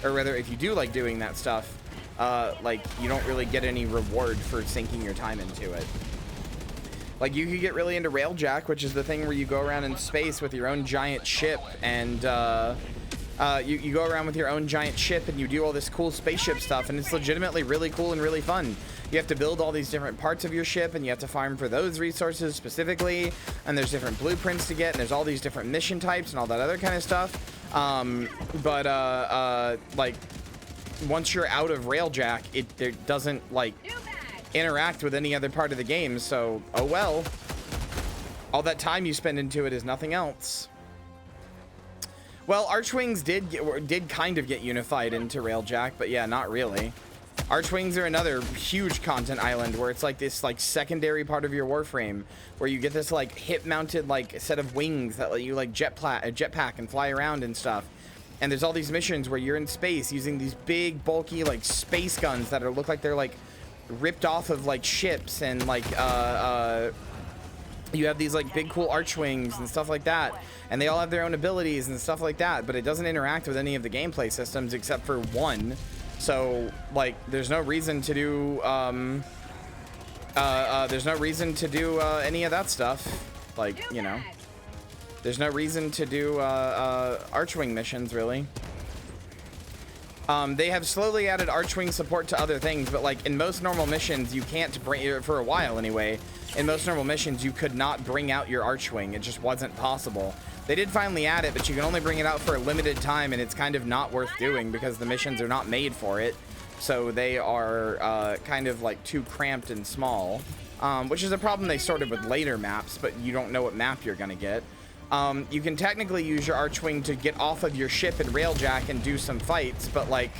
or rather if you do like doing that stuff, like you don't really get any reward for sinking your time into it. Like you could get really into Railjack, which is the thing where you go around in space with your own giant ship, and you go around with your own giant ship and you do all this cool spaceship stuff, and it's legitimately really cool and really fun. You have to build all these different parts of your ship, and you have to farm for those resources specifically, and there's different blueprints to get, and there's all these different mission types and all that other kind of stuff. Like once you're out of Railjack, it doesn't like interact with any other part of the game, so oh well. All that time you spend into it is nothing else. Well, Archwings did kind of get unified into Railjack, but yeah, not really. Archwings are another huge content island where it's like this like secondary part of your Warframe where you get this like hip-mounted like set of wings that let you like jetpack and fly around and stuff. And there's all these missions where you're in space using these big bulky like space guns that look like they're like ripped off of like ships, and like you have these like big cool archwings and stuff like that, and they all have their own abilities and stuff like that, but it doesn't interact with any of the gameplay systems except for one, So like, there's no reason to do any of that stuff. Like, you know, there's no reason to do Archwing missions, really. They have slowly added Archwing support to other things, but like in most normal missions, you can't bring, for a while anyway, in most normal missions, you could not bring out your Archwing. It just wasn't possible. They did finally add it, but you can only bring it out for a limited time, and it's kind of not worth doing because the missions are not made for it. So they are kind of like too cramped and small, which is a problem they sorted with later maps, but you don't know what map you're gonna get. You can technically use your Archwing to get off of your ship and railjack and do some fights, but like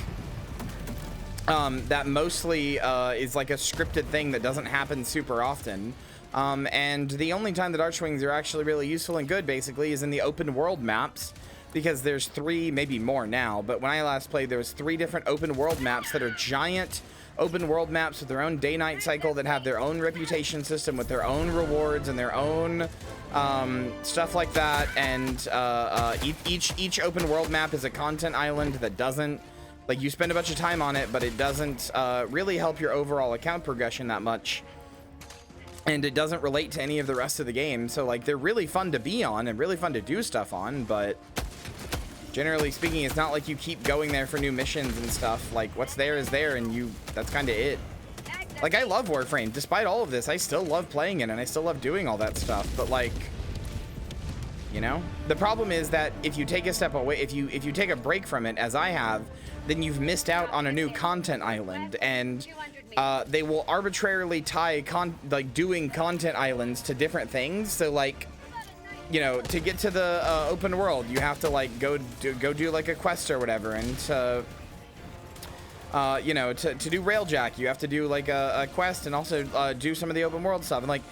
that mostly is like a scripted thing that doesn't happen super often. And the only time that Archwings are actually really useful and good basically is in the open world maps, because there's 3, maybe more now, but when I last played there was 3 different open world maps that are giant open world maps with their own day-night cycle that have their own reputation system with their own rewards and their own stuff like that. And each open world map is a content island that doesn't, like, you spend a bunch of time on it, but it doesn't really help your overall account progression that much, and it doesn't relate to any of the rest of the game. So like, they're really fun to be on and really fun to do stuff on, but generally speaking, it's not like you keep going there for new missions and stuff. Like, what's there is there, and that's kind of it. Like, I love Warframe. Despite all of this, I still love playing it, and I still love doing all that stuff. But like, you know, the problem is that if you take a step away, if you take a break from it, as I have, then you've missed out on a new content island, and they will arbitrarily tie doing content islands to different things. So like, you know, to get to the open world, you have to like go do like a quest or whatever, and to you know, to do railjack, you have to do like a quest and also do some of the open world stuff. And like,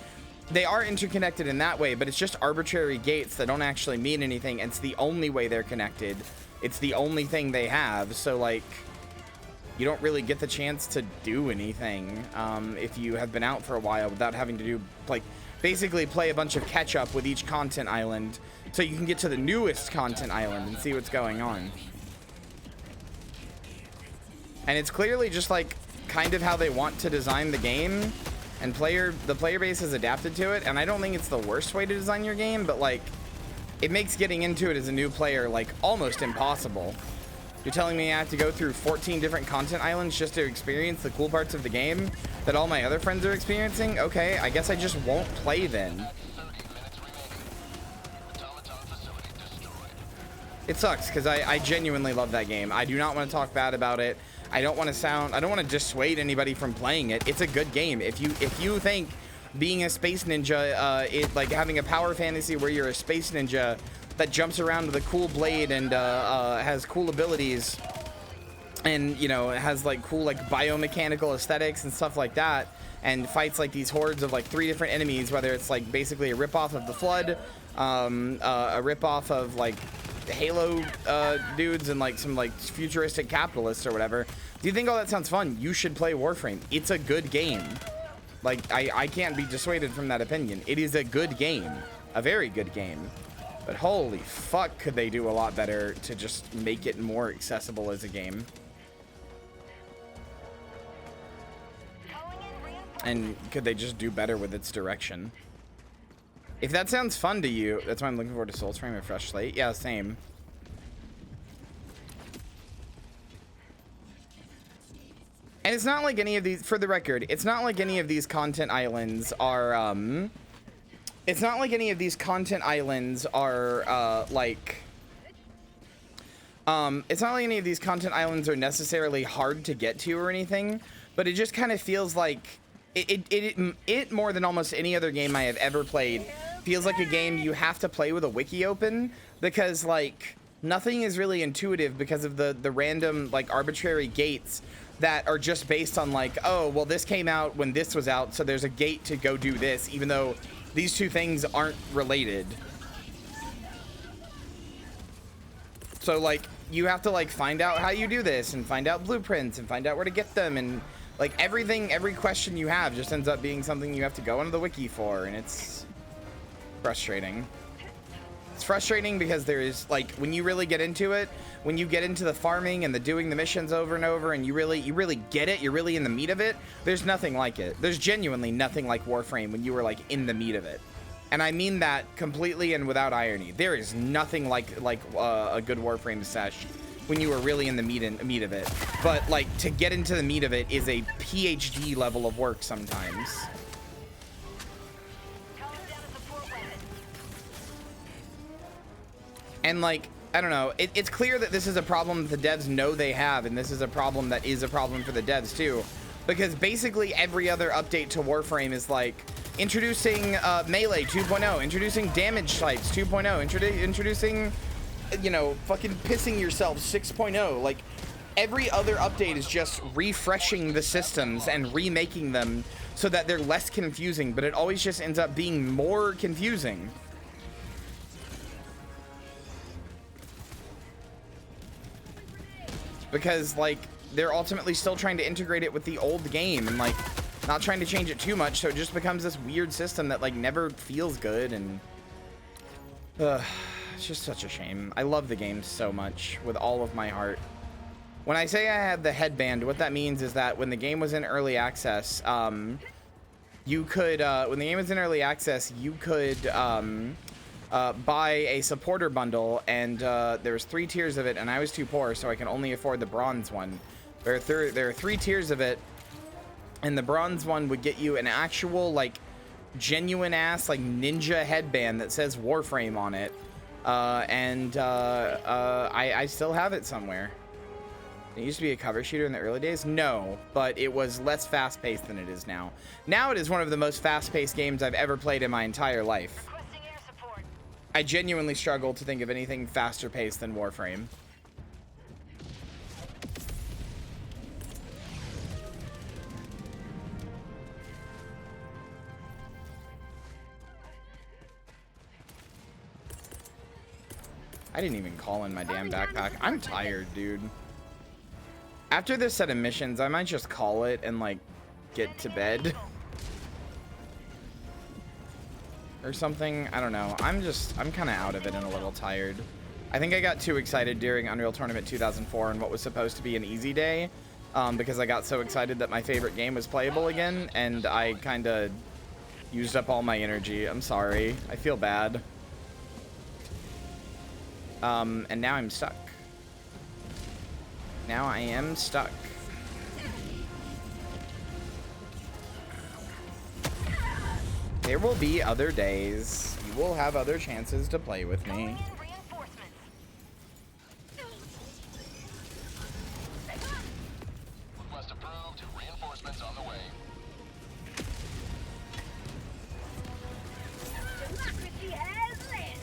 they are interconnected in that way, but it's just arbitrary gates that don't actually mean anything. It's the only way they're connected. It's the only thing they have. So like, you don't really get the chance to do anything if you have been out for a while without having to do like basically play a bunch of catch up with each content island, so you can get to the newest content island and see what's going on. And it's clearly just like kind of how they want to design the game, and the player base has adapted to it. And I don't think it's the worst way to design your game, but like, it makes getting into it as a new player like almost impossible. You're telling me I have to go through 14 different content islands just to experience the cool parts of the game that all my other friends are experiencing? Okay, I guess I just won't play then. It sucks, because I genuinely love that game. I do not want to talk bad about it. I don't want to dissuade anybody from playing it. It's a good game. If you think being a space ninja, like having a power fantasy where you're a space ninja that jumps around with a cool blade and has cool abilities, and you know, has like cool like biomechanical aesthetics and stuff like that, and fights like these hordes of like 3 different enemies, whether it's like basically a ripoff of the Flood, a ripoff of like Halo dudes, and like some like futuristic capitalists or whatever. Do you think all that sounds fun? You should play Warframe. It's a good game. Like, I can't be dissuaded from that opinion. It is a good game, a very good game. But holy fuck, could they do a lot better to just make it more accessible as a game. And could they just do better with its direction? If that sounds fun to you, that's why I'm looking forward to Soulstorm, a fresh slate. Yeah, same. And it's not like any of these, for the record, it's not like any of these content islands are, it's not like any of these content islands are, it's not like any of these content islands are necessarily hard to get to or anything, but it just kind of feels like, it more than almost any other game I have ever played, feels like a game you have to play with a wiki open, because, like, nothing is really intuitive because of the random, like, arbitrary gates that are just based on, like, oh, well, this came out when this was out, so there's a gate to go do this, even though these two things aren't related. So, like, you have to, like, find out how you do this, and find out blueprints, and find out where to get them, and, like, every question you have just ends up being something you have to go into the wiki for, and it's frustrating. It's it's frustrating because there is, like, when you really get into it, when you get into the farming and the doing the missions over and over, and you really get it, you're really in the meat of it, there's nothing like it. There's genuinely nothing like Warframe when you were, like, in the meat of it. And I mean that completely and without irony. There is nothing like a good Warframe sesh when you were really in the meat of it. But, like, to get into the meat of it is a PhD level of work sometimes. And, like, I don't know, it's clear that this is a problem that the devs know they have, and this is a problem that is a problem for the devs too, because basically every other update to Warframe is like introducing melee 2.0, introducing damage types 2.0, introducing, you know, fucking pissing yourself 6.0. Like, every other update is just refreshing the systems and remaking them so that they're less confusing, but it always just ends up being more confusing. Because, like, they're ultimately still trying to integrate it with the old game and, like, not trying to change it too much, so it just becomes this weird system that, like, never feels good, and it's just such a shame. I love the game so much with all of my heart. When I say I had the headband, what that means is that when the game was in early access, you could buy a supporter bundle, and there was 3 tiers of it, and I was too poor, so I can only afford the bronze one. There are 3 tiers of it, and the bronze one would get you an actual, like, genuine ass, like, ninja headband that says Warframe on it, I still have it somewhere. It used to be a cover shooter in the early days? No, but it was less fast-paced than it is now. Now it is one of the most fast-paced games I've ever played in my entire life. I genuinely struggle to think of anything faster paced than Warframe. I didn't even call in my damn backpack. I'm tired, dude. After this set of missions, I might just call it and, like, get to bed. Or something. I don't know. I'm kind of out of it and a little tired. I think I got too excited during Unreal Tournament 2004 and what was supposed to be an easy day, because I got so excited that my favorite game was playable again, and I kind of used up all my energy. I'm sorry. I feel bad. And now I'm stuck. Now I am stuck. There will be other days. You will have other chances to play with me. Request approved. Reinforcements on the way. Democracy has landed.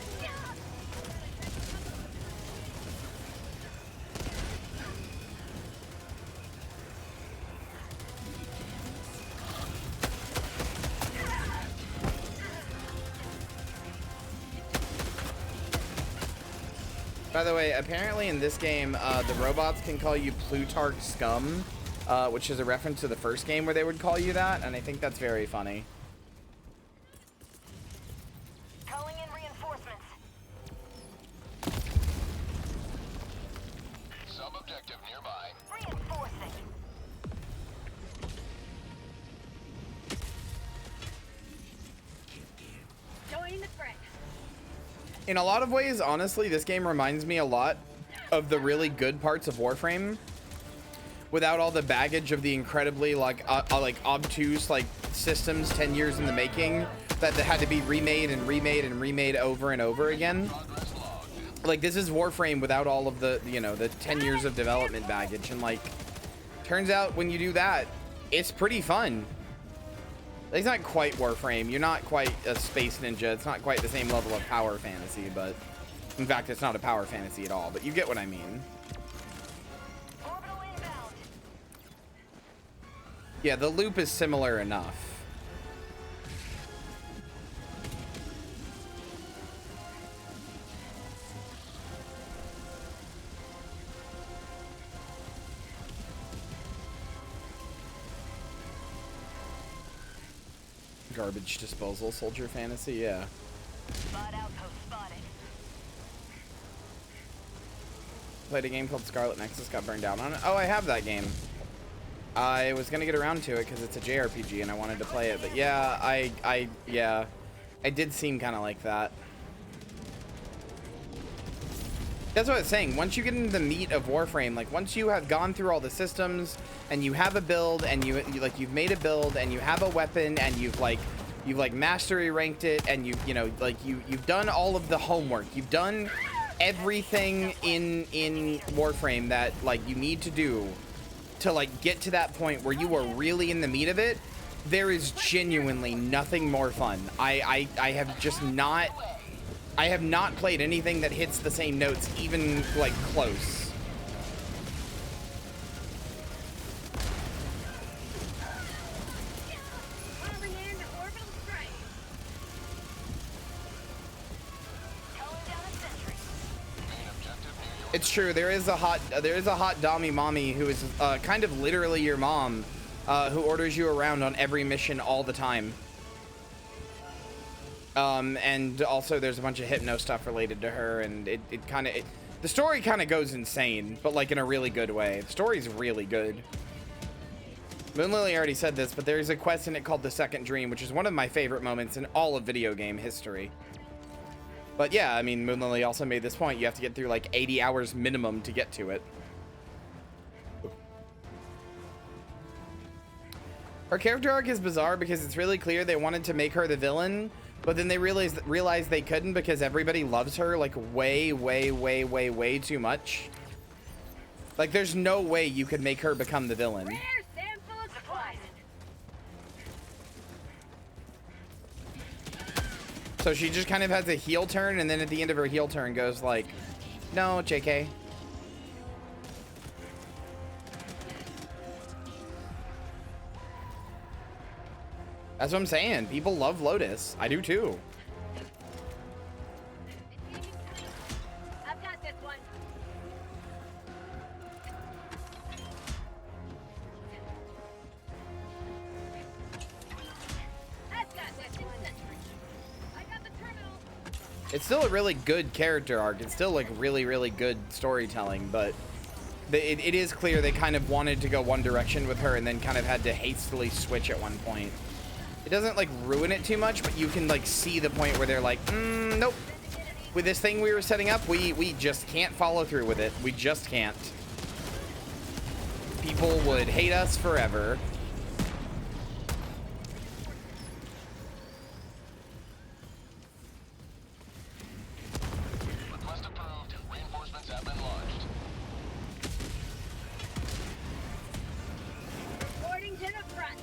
By the way, apparently in this game, the robots can call you Plutarch Scum, which is a reference to the first game where they would call you that, and I think that's very funny. Calling in reinforcements. Sub-objective nearby. Reinforcing. Join the fray. In a lot of ways, honestly, this game reminds me a lot of the really good parts of Warframe, without all the baggage of the incredibly like obtuse like systems 10 years in the making that had to be remade and remade and remade over and over again. Like, this is Warframe without all of the, you know, the 10 years of development baggage, and like, turns out when you do that, it's pretty fun. It's not quite Warframe. You're not quite a space ninja. It's not quite the same level of power fantasy, but in fact, it's not a power fantasy at all, but you get what I mean. Yeah, the loop is similar enough. Garbage disposal, soldier fantasy, yeah. Spot outpost spotted. played a game called Scarlet Nexus, got burned down on it. Oh, I have that game. I was gonna get around to it because it's a JRPG and I wanted to play it, but yeah, yeah, it did seem kind of like that. That's what I was saying. Once you get into the meat of Warframe, like once you have gone through all the systems and you have a build and you've made a build and you have a weapon and you've mastery ranked it and you've done all of the homework. You've done everything in Warframe that like you need to do to like get to that point where you are really in the meat of it. There is genuinely nothing more fun. I have not played anything that hits the same notes, even like close. It's true. There is a hot dommy mommy who is kind of literally your mom, who orders you around on every mission all the time. And also there's a bunch of hypno stuff related to her, and the story kind of goes insane, but like in a really good way. The story's really good. Moonlily already said this, but there's a quest in it called The Second Dream, which is one of my favorite moments in all of video game history. But yeah, I mean, Moonlily also made this point. You have to get through like 80 hours minimum to get to it. Her character arc is bizarre because it's really clear they wanted to make her the villain, but then they realized they couldn't because everybody loves her like way too much. Like there's no way you could make her become the villain. So she just kind of has a heel turn, and then at the end of her heel turn goes like, no, JK. That's what I'm saying. People love Lotus. I do too. I've got this one. I've got this one. I got the terminal. It's still a really good character arc. It's still like really good storytelling, but it is clear they kind of wanted to go one direction with her and then kind of had to hastily switch at one point. It doesn't like ruin it too much, but you can like see the point where they're like, nope. With this thing we were setting up, we just can't follow through with it. We just can't. People would hate us forever. Request approved. Reinforcements have been launched. Reporting to the front.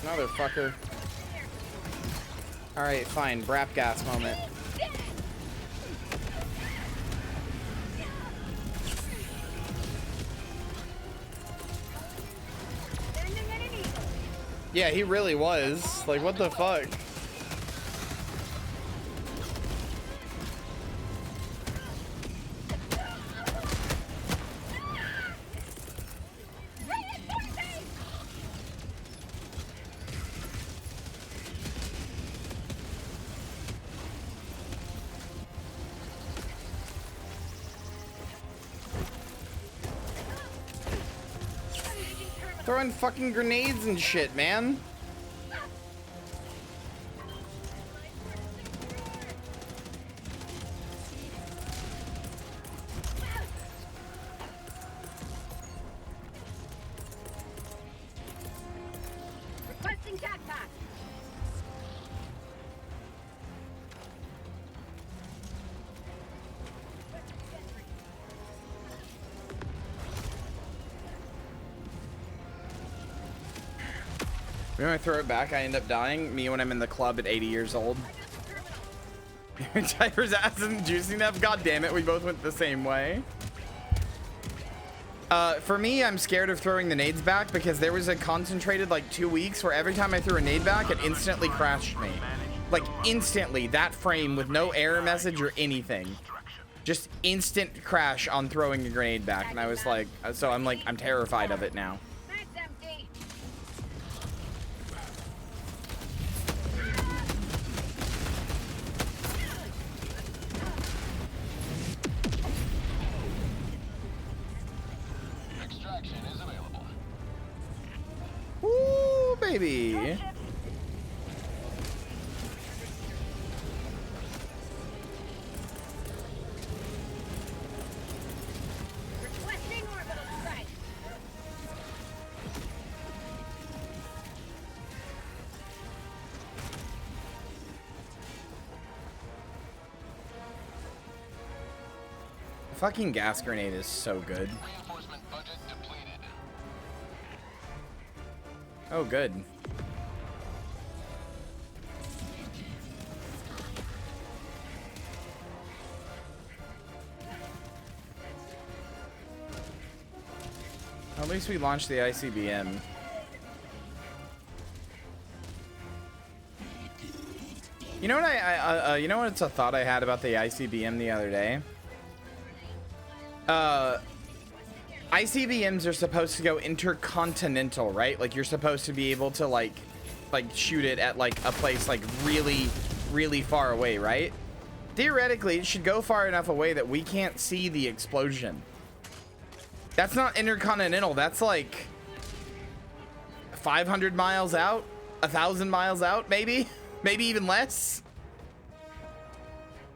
Motherfucker. Alright, fine. Brap gas moment. Yeah, he really was. Like, what the fuck? Throwing fucking grenades and shit, man. Requesting jackpot. When I throw it back, I end up dying. Me when I'm in the club at 80 years old. Typer's ass isn't juicy enough. God damn it, we both went the same way. For me, I'm scared of throwing the nades back because there was a concentrated like 2 weeks where every time I threw a nade back, it instantly crashed me. Like instantly, that frame with no error message or anything. Just instant crash on throwing a grenade back. And I was like, so I'm terrified of it now. Woo, baby. Fucking gas grenade is so good. Oh, good. At least we launched the ICBM. You know what you know what's a thought I had about the ICBM the other day? ICBMs are supposed to go intercontinental, right? Like you're supposed to be able to like shoot it at like a place like really far away, right? Theoretically, it should go far enough away that we can't see the explosion. That's not intercontinental. That's like 500 miles out, 1,000 miles out, maybe even less.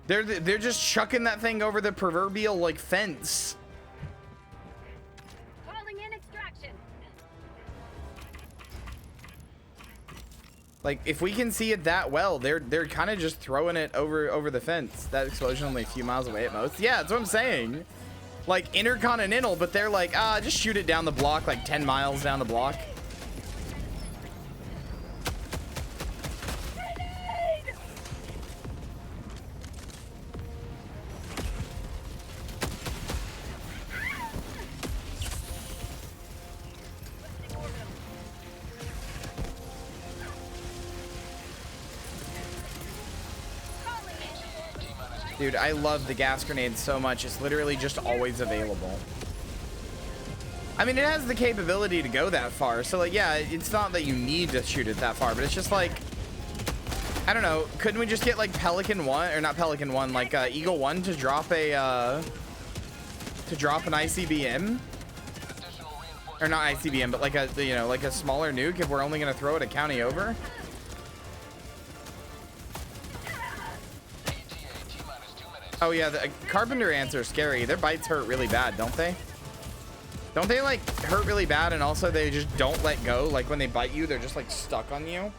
They're just chucking that thing over the proverbial like fence. Calling in extraction. Like if we can see it that well, they're kind of just throwing it over the fence. That explosion only a few miles away at most. Yeah, that's what I'm saying. Like intercontinental, but they're like, just shoot it down the block, like 10 miles down the block. Dude, I love the gas grenade so much. It's literally just always available. I mean, it has the capability to go that far. So, like, yeah, it's not that you need to shoot it that far, but it's just like, I don't know. Couldn't we just get, like, Pelican 1, or not Pelican 1, like, Eagle 1 to drop an ICBM? Or not ICBM, but like a, you know, like a smaller nuke if we're only going to throw it a county over? Oh yeah, the carpenter ants are scary. Their bites hurt really bad, don't they? Don't they like hurt really bad and also they just don't let go? Like when they bite you, they're just like stuck on you.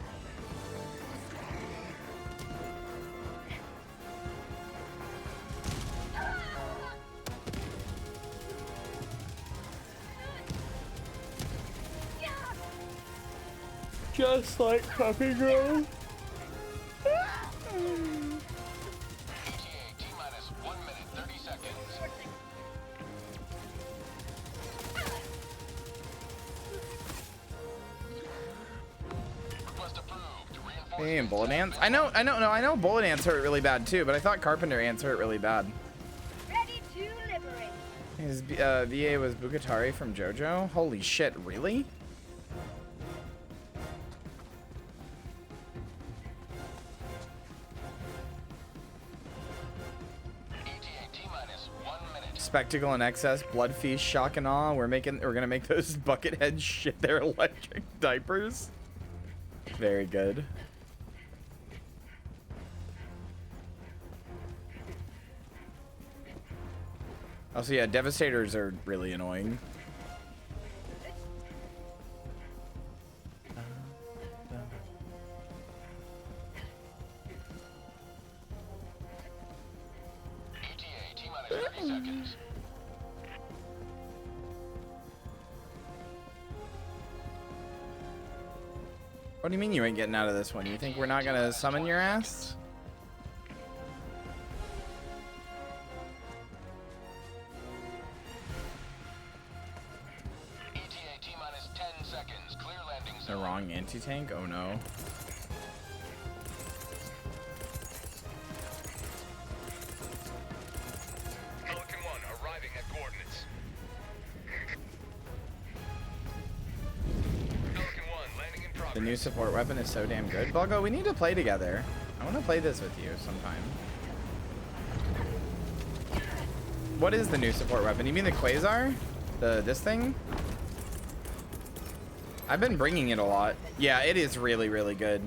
Just like puppy girl. Damn, bullet ants. I know bullet ants hurt really bad too, but I thought carpenter ants hurt really bad. Ready to liberate. His VA was Bukatari from JoJo. Holy shit, really? Spectacle in excess, blood feast, shock and awe. We're gonna make those bucket heads shit their electric diapers. Very good. Also, yeah, devastators are really annoying. What do you mean you ain't getting out of this one? You think we're not gonna summon your ass? The wrong anti-tank? Oh no. Pelican 1 arriving at coordinates. Pelican 1 landing in progress. The new support weapon is so damn good. Buggo, we need to play together. I want to play this with you sometime. What is the new support weapon? You mean the Quasar? This thing? I've been bringing it a lot. Yeah, it is really, really good.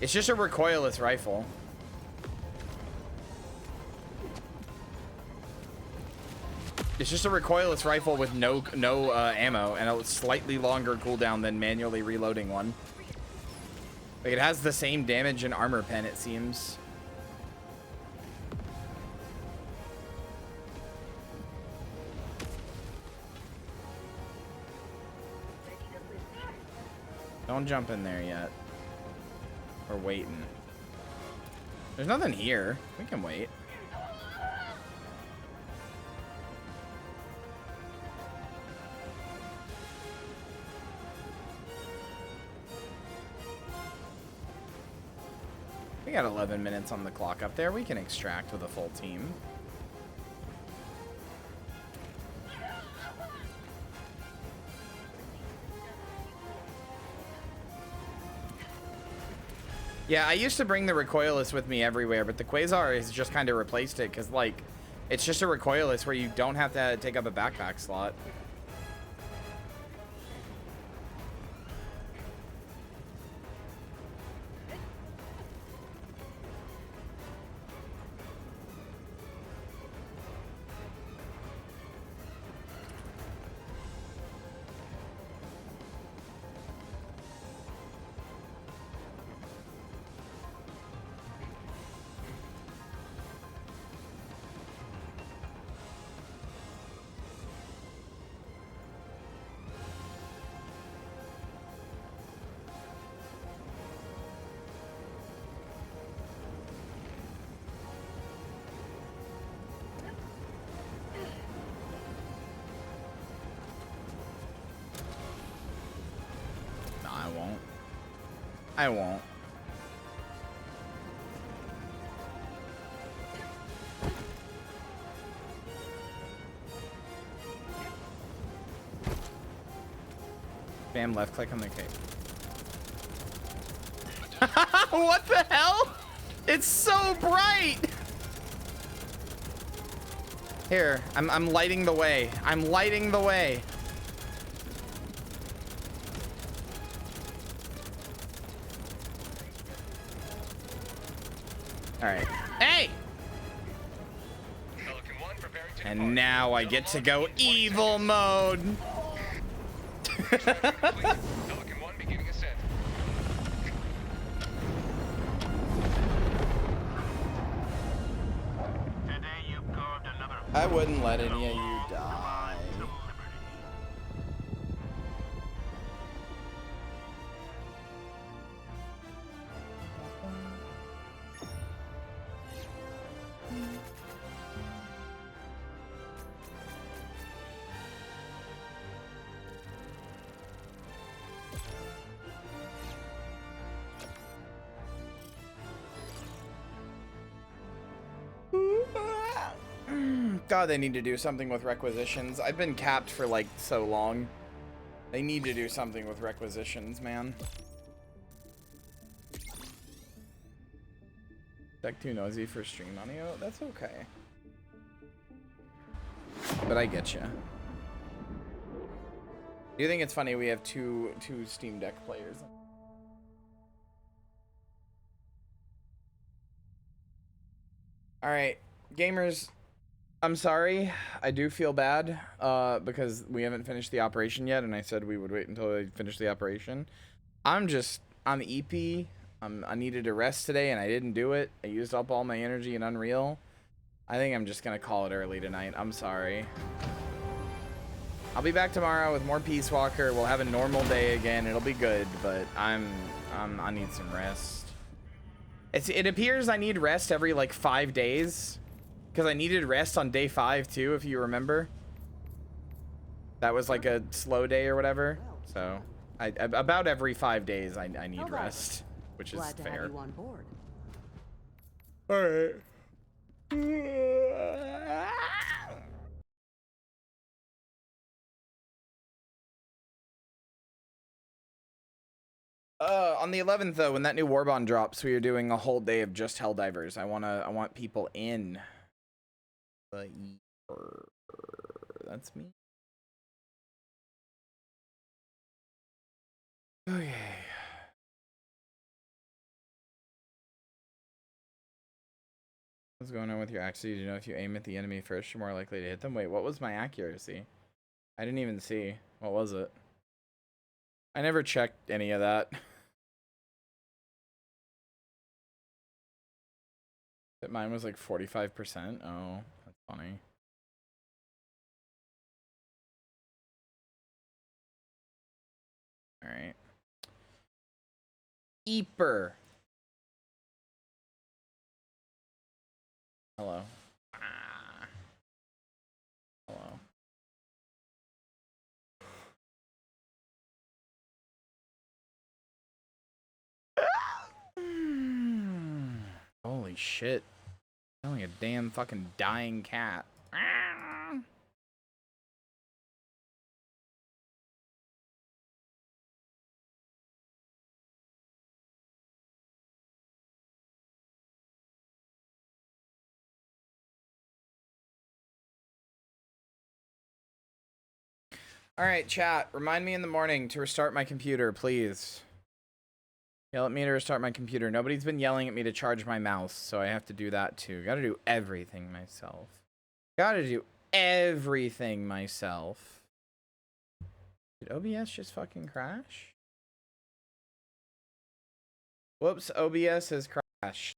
It's just a recoilless rifle. It's just a recoilless rifle with no ammo and a slightly longer cooldown than manually reloading one. Like, it has the same damage and armor pen, it seems. Don't jump in there yet. We're waiting. There's nothing here. We can wait. We got 11 minutes on the clock up there. We can extract with a full team. Yeah, I used to bring the recoilless with me everywhere, but the Quasar has just kind of replaced it because, like, it's just a recoilless where you don't have to take up a backpack slot. I won't. Bam, left click on the cake. What the hell? It's so bright. Here, I'm lighting the way. I'm lighting the way. All right. Hey! And now I get to go evil mode. I wouldn't let any of you die. God, they need to do something with requisitions. I've been capped for like so long. They need to do something with requisitions, man. Deck too nosy for stream audio. That's okay. But I get you. Do you think it's funny we have two Steam Deck players? All right, gamers. I'm sorry. I do feel bad because we haven't finished the operation yet, and I said we would wait until I finish the operation. I'm EP. I needed to rest today, and I didn't do it. I used up all my energy in Unreal. I think I'm just gonna call it early tonight. I'm sorry. I'll be back tomorrow with more Peace Walker. We'll have a normal day again. It'll be good, but I need some rest. It appears I need rest every like 5 days. Because I needed rest on day 5 too, if you remember. That was like a slow day or whatever. So, About every 5 days, I need Helldivers. rest, which is Glad to fair. have you on board. All right. On the 11th though, when that new war bond drops, we are doing a whole day of just Helldivers. I want people in. That's me. Okay. What's going on with your accuracy? Do you know if you aim at the enemy first, you're more likely to hit them? Wait, what was my accuracy? I didn't even see. What was it? I never checked any of that. Mine was like 45%. Oh, that's funny. All right. Eeper. Hello. Hello. Holy shit. Sound like a damn fucking dying cat. Alright, chat. Remind me in the morning to restart my computer, please. Yell at me to restart my computer. Nobody's been yelling at me to charge my mouse, so I have to do that too. Gotta do everything myself. Gotta do everything myself. Did OBS just fucking crash? Whoops, OBS has crashed.